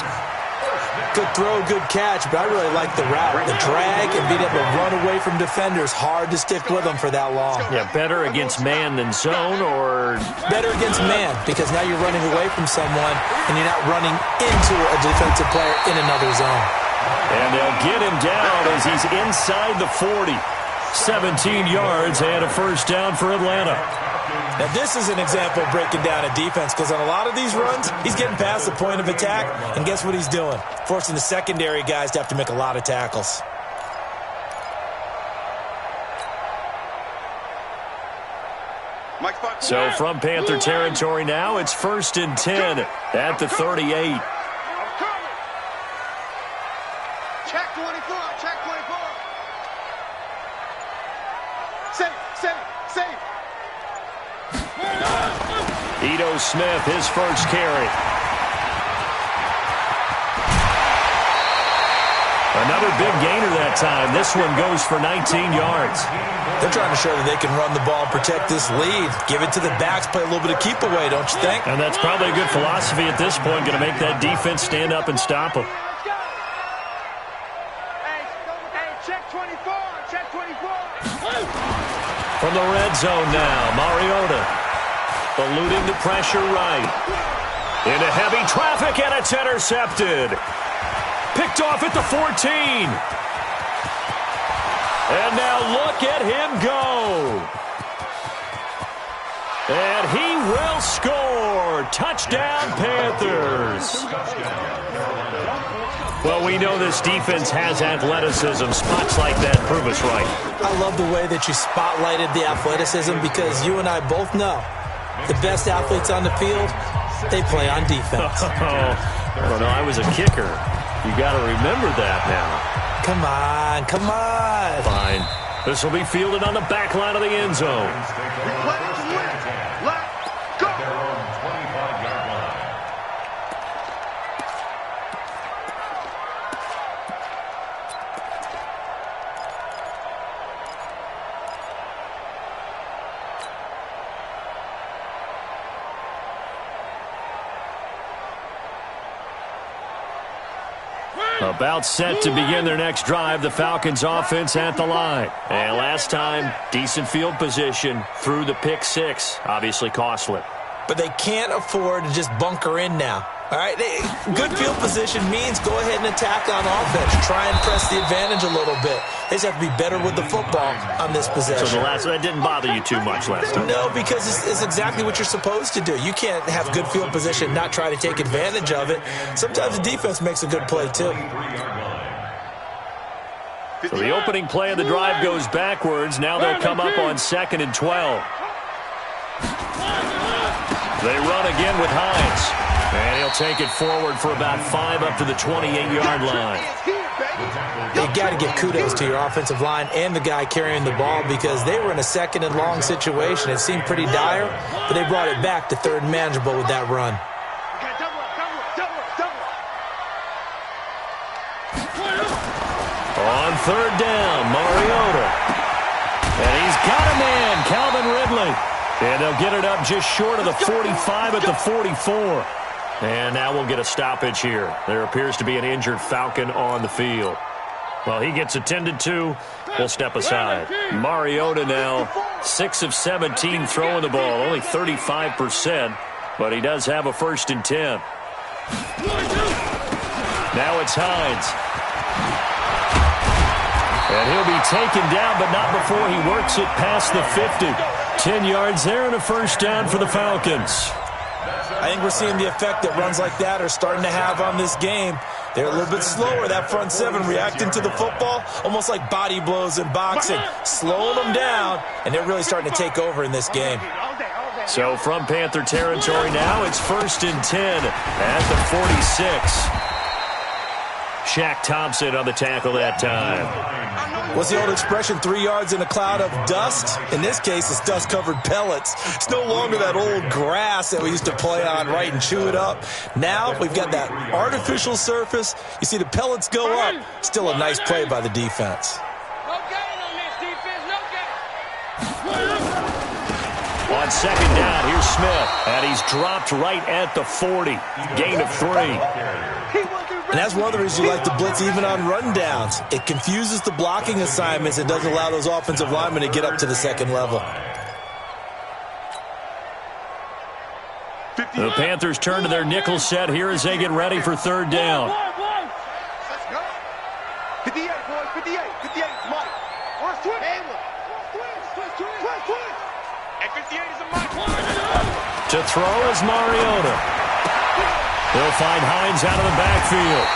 Good throw, good catch, but I really like the route. The drag and being able to run away from defenders, hard to stick with them for that long. Yeah, better against man than zone, or better against man, because now you're running away from someone and you're not running into a defensive player in another zone. And they'll get him down as he's inside the 40. 17 yards and a first down for Atlanta. Now, this is an example of breaking down a defense, because on a lot of these runs, he's getting past the point of attack, and guess what he's doing? Forcing the secondary guys to have to make a lot of tackles. So from Panther territory now, it's 1st and 10 at the 38. Check 24. Check 24. Save. Ito Smith, his first carry. Another big gainer that time. This one goes for 19 yards. They're trying to show that they can run the ball and protect this lead. Give it to the backs, play a little bit of keep away, don't you think? And that's probably a good philosophy at this point, going to make that defense stand up and stop them. Hey, check 24, check 24. From the red zone now, Mariota eluding the pressure right. Into heavy traffic, and it's intercepted. Picked off at the 14. And now look at him go. And he will score. Touchdown, Panthers. Well, we know this defense has athleticism. Spots like that prove us right. I love the way that you spotlighted the athleticism because you and I both know the best athletes on the field, they play on defense. I don't know. I was a kicker. You got to remember that now. Come on, come on. Fine. This will be fielded on the back line of the end zone. Let's go. Their own 25-yard line. About set to begin their next drive, the Falcons offense at the line. And last time, decent field position through the pick six. Obviously costly. But they can't afford to just bunker in now. All right, good field position means go ahead and attack on offense. Try and press the advantage a little bit. They just have to be better with the football on this possession. So that didn't bother you too much last time? No, because it's exactly what you're supposed to do. You can't have good field position and not try to take advantage of it. Sometimes the defense makes a good play, too. So the opening play of the drive goes backwards. Now they'll come up on 2nd and 12. They run again with Hines. And he'll take it forward for about 5 up to the 28-yard line. You got to give kudos to your offensive line and the guy carrying the ball because they were in a 2nd and long situation. It seemed pretty dire, but they brought it back to 3rd and manageable with that run. On 3rd down, Mariota. And he's got a man, Calvin Ridley. And they'll get it up just short of the 45 at the 44. And now we'll get a stoppage here. There appears to be an injured Falcon on the field. Well, he gets attended to. We'll step aside. Mariota now, 6 of 17 throwing the ball, only 35%, but he does have a 1st and 10. Now it's Hines. And he'll be taken down, but not before he works it past the 50. 10 yards there and a 1st down for the Falcons. I think we're seeing the effect that runs like that are starting to have on this game. They're a little bit slower, that front 7, reacting to the football, almost like body blows in boxing, slowing them down, and they're really starting to take over in this game. So from Panther territory now, it's 1st and 10 at the 46. Shaq Thompson on the tackle that time. What's the old expression, 3 yards in a cloud of dust? In this case, it's dust-covered pellets. It's no longer that old grass that we used to play on, right, and chew it up. Now we've got that artificial surface. You see the pellets go up. Still a nice play by the defense. No gain on this defense, no gain. On 2nd down, here's Smith, and he's dropped right at the 40. Gain of 3. And that's one of the reasons you like to blitz even on rundowns. It confuses the blocking assignments and doesn't allow those offensive linemen to get up to the 2nd level. The Panthers turn to their nickel set here as they get ready for 3rd down. Let's go. 58, boys, 58, 58, Mike. Where's Twitch? Twitch. And 58 is a Mike. To throw is Mariota. He'll find Hines out of the backfield.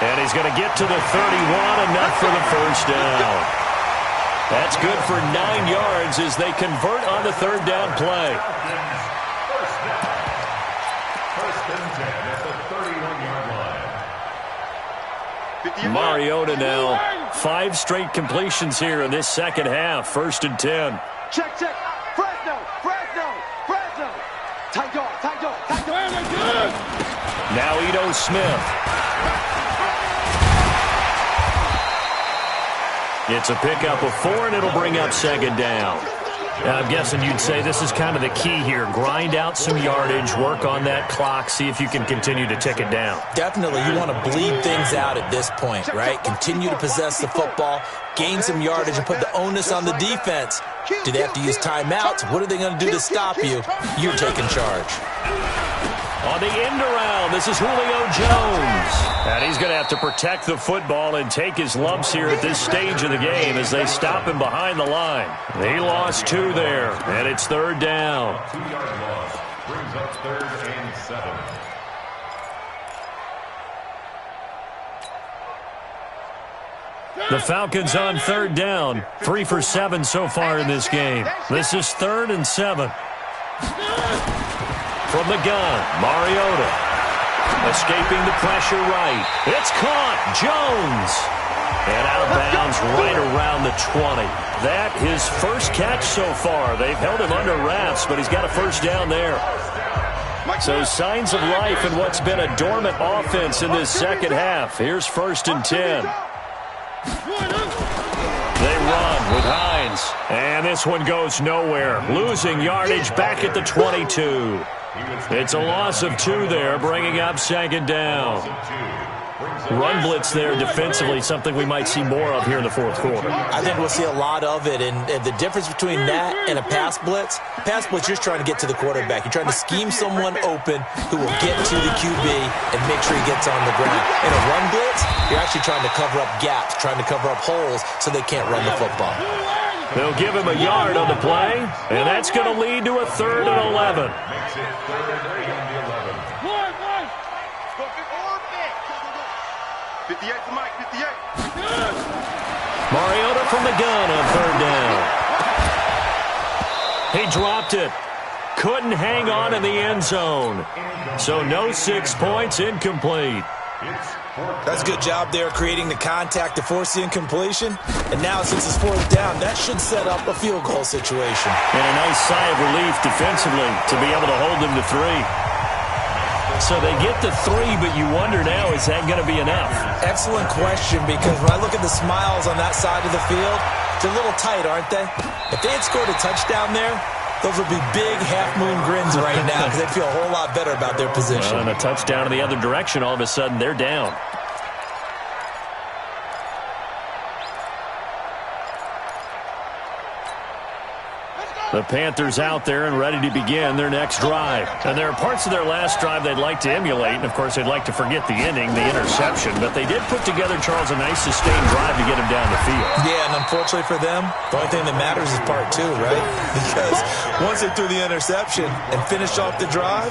And he's going to get to the 31, enough for the 1st down. That's good for 9 yards as they convert on the 3rd down play. First and 10 at the 31-yard line. Mariota now, 5 straight completions here in this 2nd half. 1st and 10. Check. Fresno. Now Ito Smith. It's a pickup of 4, and it'll bring up second down. I'm guessing you'd say this is kind of the key here. Grind out some yardage, work on that clock, see if you can continue to tick it down. Definitely. You want to bleed things out at this point, right? Continue to possess the football, gain some yardage, and put the onus on the defense. Do they have to use timeouts? What are they going to do to stop you? You're taking charge. On the end around, this is Julio Jones. And he's going to have to protect the football and take his lumps here at this stage of the game as they stop him behind the line. He lost 2 there, and it's third down. 2-yard loss brings up 3rd and 7. The Falcons on third down. 3 for 7 so far in this game. This is 3rd and 7. From the gun, Mariota. Escaping the pressure right. It's caught. Jones. And out of bounds right around the 20. That his first catch so far. They've held him under wraps, but he's got a first down there. So signs of life in what's been a dormant offense in this second half. Here's 1st and 10. They run with Hines. And this one goes nowhere. Losing yardage back at the 22. It's a loss of 2 there, bringing up second down. Run blitz there defensively, something we might see more of here in the fourth quarter. I think we'll see a lot of it, and the difference between that and a pass blitz, you're just trying to get to the quarterback. You're trying to scheme someone open who will get to the QB and make sure he gets on the ground. In a run blitz, you're actually trying to cover up gaps, trying to cover up holes so they can't run the football. They'll give him a yard on the play, and that's going to lead to a 3rd and 11. Makes it 3rd and 11. 58 to Mike, 58. Mariota from the gun on third down. He dropped it. Couldn't hang on in the end zone. So no 6 points, incomplete. That's a good job there creating the contact to force the incompletion. And now since it's 4th down, that should set up a field goal situation. And a nice sigh of relief defensively to be able to hold them to 3. So they get to 3, but you wonder now, is that going to be enough? Excellent question, because when I look at the smiles on that side of the field, they're a little tight, aren't they? If they had scored a touchdown there, those would be big half-moon grins right now because they'd feel a whole lot better about their position. And a touchdown in the other direction, all of a sudden, they're down. The Panthers out there and ready to begin their next drive. And there are parts of their last drive they'd like to emulate. And, of course, they'd like to forget the ending, the interception. But they did put together, Charles, a nice sustained drive to get him down the field. Yeah, and unfortunately for them, the only thing that matters is part 2, right? Because once they threw the interception and finished off the drive,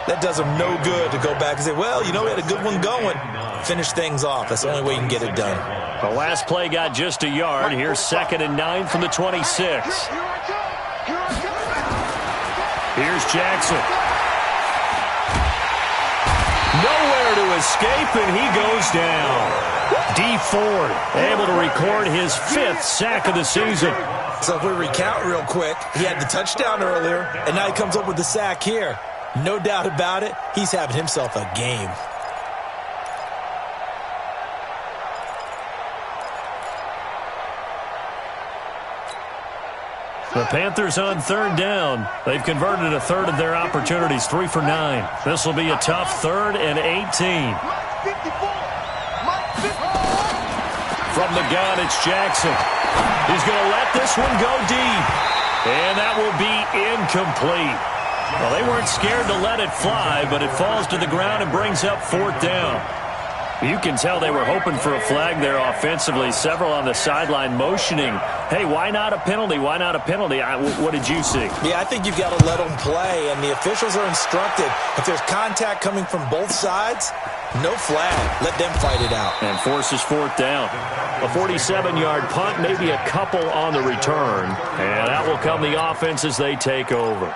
that does them no good to go back and say, well, you know, we had a good one going. Finish things off. That's the only way you can get it done. The last play got just a yard. Here's 2nd and 9 from the 26. Here's Jackson. Nowhere to escape, and he goes down. D. Ford able to record his 5th sack of the season. So if we recount real quick, he had the touchdown earlier, and now he comes up with the sack here. No doubt about it, he's having himself a game. The Panthers on third down. They've converted a third of their opportunities, 3 for 9. This will be a tough 3rd and 18. From the gun, it's Jackson. He's going to let this one go deep. And that will be incomplete. Well, they weren't scared to let it fly, but it falls to the ground and brings up 4th down. You can tell they were hoping for a flag there offensively. Several on the sideline motioning, hey, why not a penalty? Why not a penalty? What did you see? Yeah, I think you've got to let them play, and the officials are instructed. If there's contact coming from both sides, no flag. Let them fight it out. And forces 4th down. A 47-yard punt, maybe a couple on the return. And that will come the offense as they take over.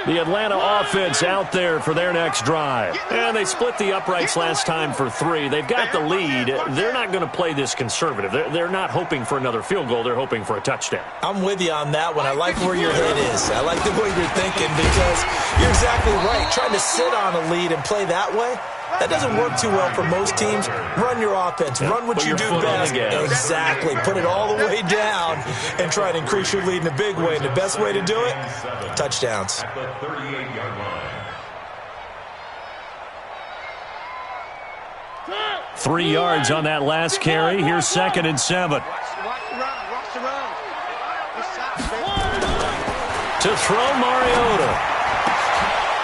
The Atlanta offense out there for their next drive. And they split the uprights last time for 3. They've got the lead. They're not going to play this conservative. They're not hoping for another field goal. They're hoping for a touchdown. I'm with you on that one. I like where your head is. I like the way you're thinking because you're exactly right. Trying to sit on a lead and play that way, that doesn't work too well for most teams. Run your offense. Run what you do best. Exactly. Put it all the way down and try to increase your lead in a big way. And the best way to do it, touchdowns. At the 38-yard line. 3 yards on that last carry. Here's 2nd and 7. To throw Mariota.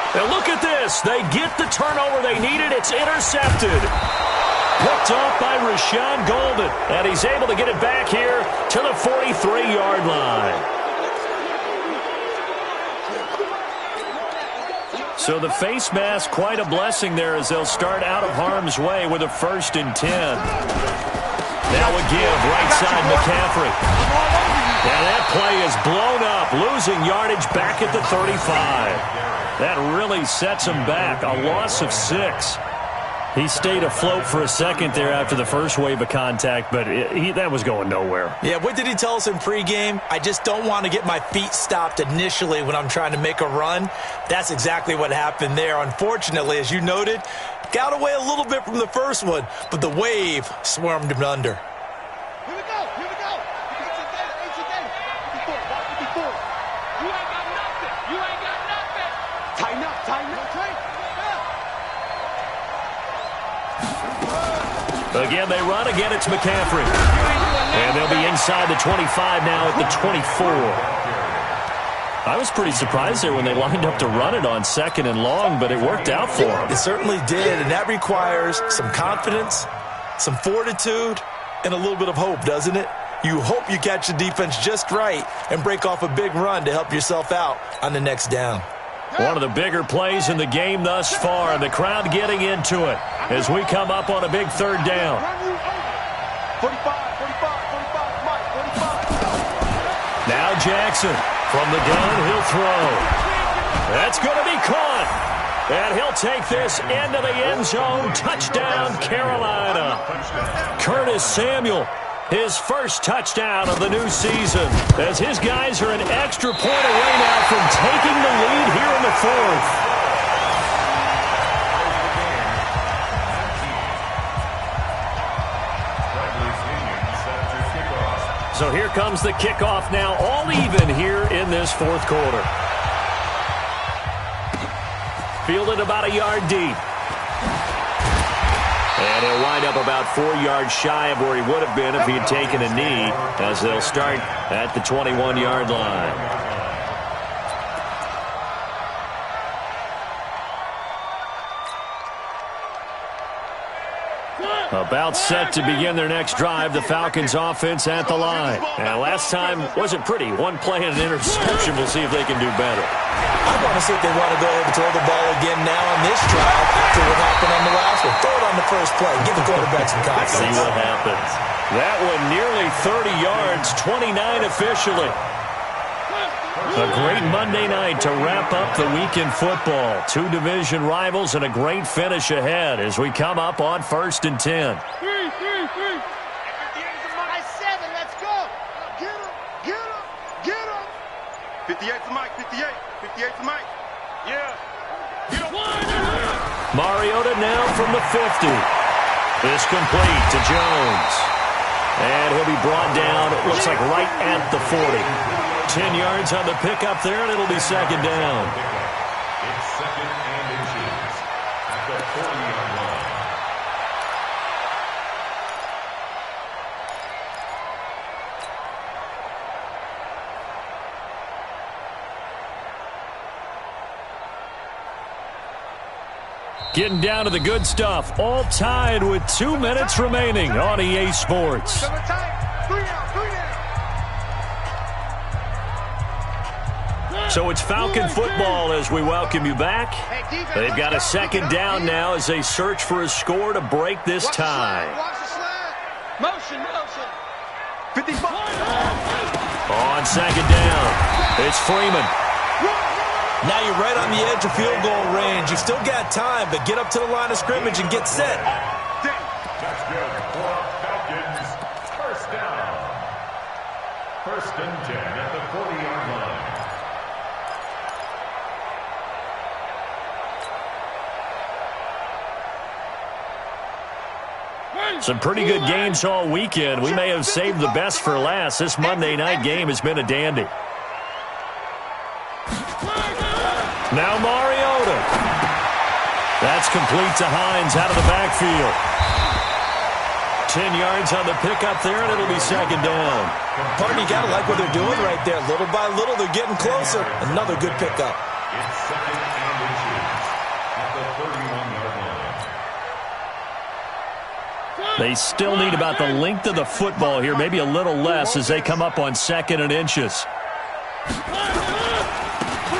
And look at this. They get the turnover they needed. It's intercepted. Picked off by Rashawn Golden. And he's able to get it back here to the 43-yard line. So the face mask, quite a blessing there as they'll start out of harm's way with a 1st and 10. Now a give, right side McCaffrey. And that play is blown up, losing yardage back at the 35. That really sets him back, a loss of 6. He stayed afloat for a second there after the first wave of contact, but that was going nowhere. Yeah, what did he tell us in pregame? I just don't want to get my feet stopped initially when I'm trying to make a run. That's exactly what happened there. Unfortunately, as you noted, got away a little bit from the first one, but the wave swarmed him under. Here we go. Here we go. It's a game. 54. You ain't got nothing. You ain't got nothing. Tighten up. Again, they run. Again, it's McCaffrey. And they'll be inside the 25 now at the 24. I was pretty surprised there when they lined up to run it on 2nd and long, but it worked out for them. It certainly did, and that requires some confidence, some fortitude, and a little bit of hope, doesn't it? You hope you catch the defense just right and break off a big run to help yourself out on the next down. One of the bigger plays in the game thus far, and the crowd getting into it as we come up on a big 3rd down. 45. Now Jackson from the gun, he'll throw. That's going to be caught. And he'll take this into the end zone. Touchdown, Carolina. Curtis Samuel, his first touchdown of the new season, as his guys are an extra point away now from taking the lead here in the 4th. So here comes the kickoff now, all even here in this 4th quarter. Fielded about a yard deep. And he'll wind up about 4 yards shy of where he would have been if he had taken a knee, as they'll start at the 21-yard line. About set to begin their next drive, the Falcons offense at the line. And last time wasn't pretty. One play and an interception. We'll see if they can do better. I want to see if they want to go ahead and throw the ball again now on this drive after what happened on the last one. Throw it on the first play. Give the quarterback some confidence. See what happens. That one nearly 30 yards, 29 officially. A great Monday night to wrap up the week in football. 2 division rivals and a great finish ahead as we come up on 1st and 10. 58 let's go. Get him. 58 to Mike, 58 to Mike. Yeah. Mariota now from the 50. It's complete to Jones. And he'll be brought down, it looks like right at the 40. 10 yards on the pickup there, and it'll be 2nd down. It's 2nd and inches at the 40-yard line. Getting down to the good stuff, all tied with 2 minutes remaining on EA Sports. So it's Falcon football as we welcome you back. They've got a 2nd down now as they search for a score to break this tie. Motion. 55. On 2nd down, it's Freeman. Now you're right on the edge of field goal range. You've still got time, but get up to the line of scrimmage and get set. That's good for Falcons. First down. First and 10 at the 40-yard line. Some pretty good games all weekend. We may have saved the best for last. This Monday night game has been a dandy. Now Mariota. That's complete to Hines out of the backfield. 10 yards on the pickup there, and it'll be second down. Partner, you got to like what they're doing right there. Little by little, they're getting closer. Another good pickup. It's second and inches at the 31-yard line. They still need about the length of the football here, maybe a little less as they come up on second and inches.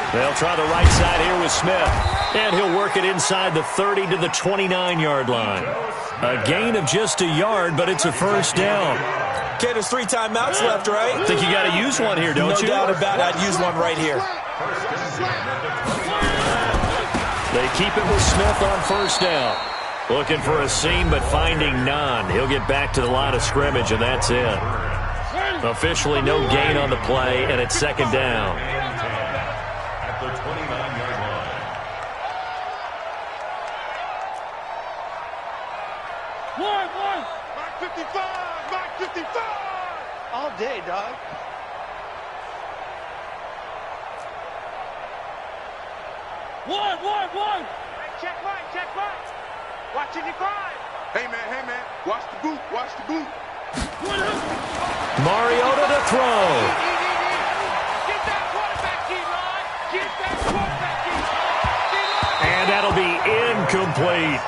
They'll try the right side here with Smith, and he'll work it inside the 30 to the 29-yard line. A gain of just a yard, but it's a first down. Okay, there's 3 timeouts left, right? Think you got to use one here, don't you? No doubt about it. I'd use one right here. They keep it with Smith on first down. Looking for a seam, but finding none. He'll get back to the line of scrimmage, and that's it. Officially no gain on the play, and it's second down. At the 29-yard line. One. Mark 55. All day, dog. One. Check right. Watching your grind. Hey, man. Watch the boot. Mariota to throw. Get that quarterback, D-line. And that'll be incomplete.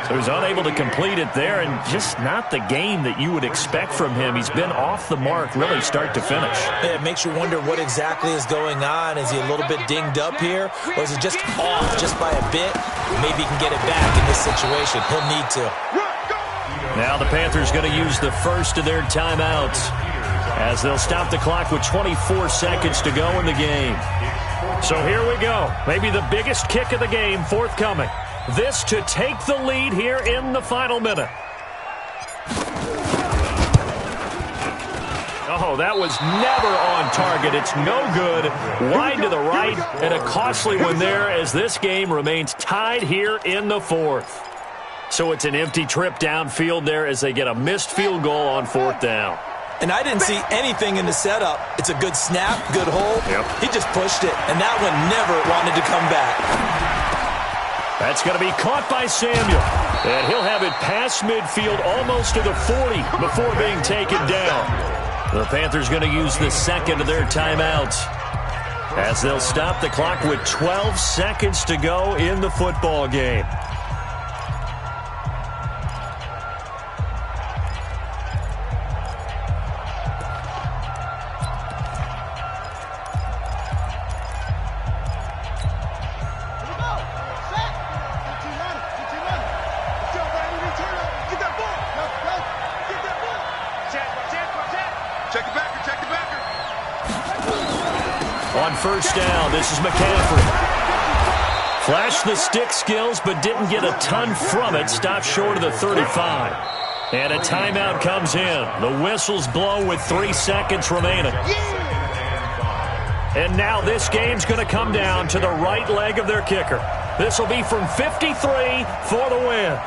So he's unable to complete it there, and just not the game that you would expect from him. He's been off the mark really start to finish. Yeah, it makes you wonder what exactly is going on. Is he a little bit dinged up here, or is it just off just by a bit? Maybe he can get it back in this situation. He'll need to. Now the Panthers going to use the first of their timeouts as they'll stop the clock with 24 seconds to go in the game. So here we go. Maybe the biggest kick of the game forthcoming. This to take the lead here in the final minute. Oh, that was never on target. It's no good. Wide to the right, and a costly one there as this game remains tied here in the fourth. So it's an empty trip downfield there as they get a missed field goal on fourth down. And I didn't see anything in the setup. It's a good snap, good hold. Yep. He just pushed it, and that one never wanted to come back. That's going to be caught by Samuel. And he'll have it past midfield almost to the 40 before being taken down. The Panthers going to use the second of their timeouts as they'll stop the clock with 12 seconds to go in the football game. On first down, this is McCaffrey. Flashed the stick skills, but didn't get a ton from it. Stopped short of the 35. And a timeout comes in. The whistles blow with 3 seconds remaining. And now this game's going to come down to the right leg of their kicker. This will be from 53 for the win.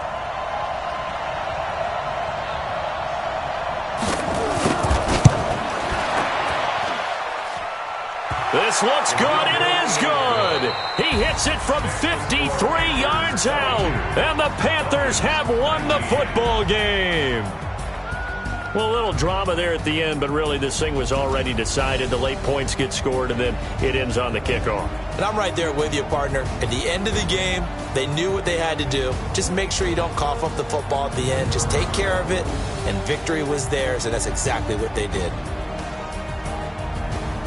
This looks good. It is good. He hits it from 53 yards out. And the Panthers have won the football game. Well, a little drama there at the end, but really this thing was already decided. The late points get scored, and then it ends on the kickoff. And I'm right there with you, partner. At the end of the game, they knew what they had to do. Just make sure you don't cough up the football at the end. Just take care of it, and victory was theirs, and that's exactly what they did.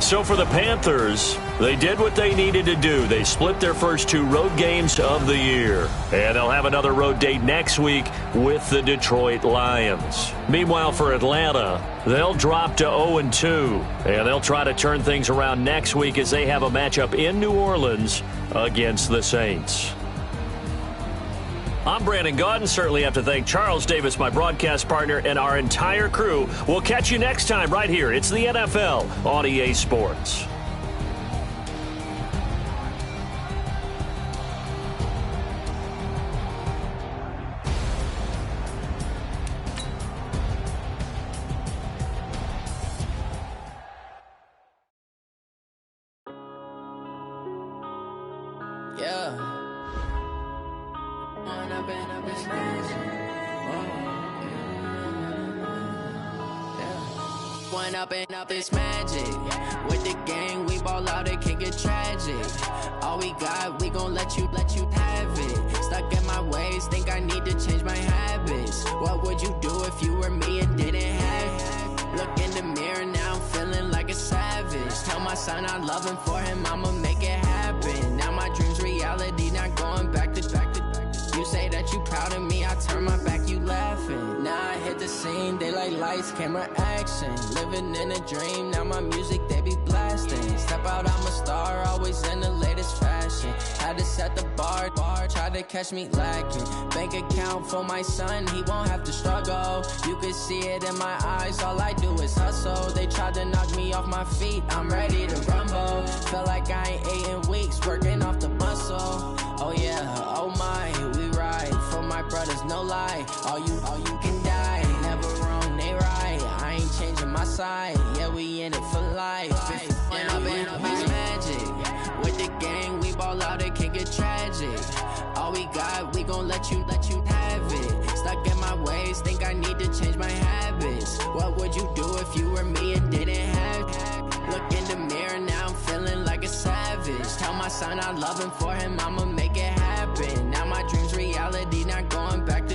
So for the Panthers, they did what they needed to do. They split their first 2 road games of the year. And they'll have another road date next week with the Detroit Lions. Meanwhile, for Atlanta, they'll drop to 0-2. And they'll try to turn things around next week as they have a matchup in New Orleans against the Saints. I'm Brandon Gaudin. Certainly have to thank Charles Davis, my broadcast partner, and our entire crew. We'll catch you next time right here. It's the NFL on EA Sports. Yeah. One up and up is magic. With the gang, we ball out, it can get tragic. All we got, we gon' let you have it. Stuck in my ways, think I need to change my habits. What would you do if you were me and didn't have it? Look in the mirror, now I'm feeling like a savage. Tell my son I love him, for him I'ma make it happen. Now my dream's reality, not going back to. You say that you proud of me, I turn my back, you laughing. Now I hit the scene, they like lights, camera, action. Living in a dream, now my music, they be blasting. Step out, I'm a star, always in the latest fashion. Had to set the bar, try to catch me lacking. Bank account for my son, he won't have to struggle. You can see it in my eyes, all I do is hustle. They tried to knock me off my feet, I'm ready to rumble. Felt like I ain't ate in weeks, working off the muscle. Oh yeah, oh my, we ride for my brothers, no lie. All you can die, never wrong, they right. I ain't changing my side, yeah, we in it for life. And up is magic. With the gang, we ball out, it can get tragic. All we got, we gon' let you have it. Stuck in my ways, think I need to change my habits. What would you do if you were me and didn't have it? Look in the mirror, now I'm feeling like a savage. Tell my son I love him, for him I'ma make it happen. Now my dream's reality, not going back to.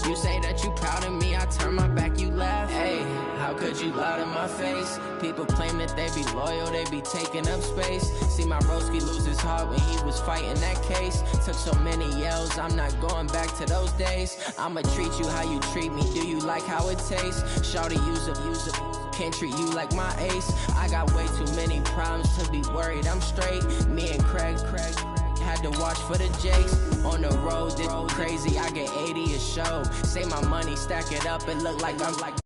You say that you proud of me, I turn my back, you laugh. Hey, how could you lie to my face? People claim that they be loyal, they be taking up space. See my broski lose his heart when he was fighting that case. Took so many yells, I'm not going back to those days. I'ma treat you how you treat me, do you like how it tastes? Shawty, use a can't treat you like my ace. I got way too many problems to be worried, I'm straight. Me and Craig had to watch for the Jakes. On the road, this crazy, I get 80 a show. Say my money, stack it up, it look like I'm like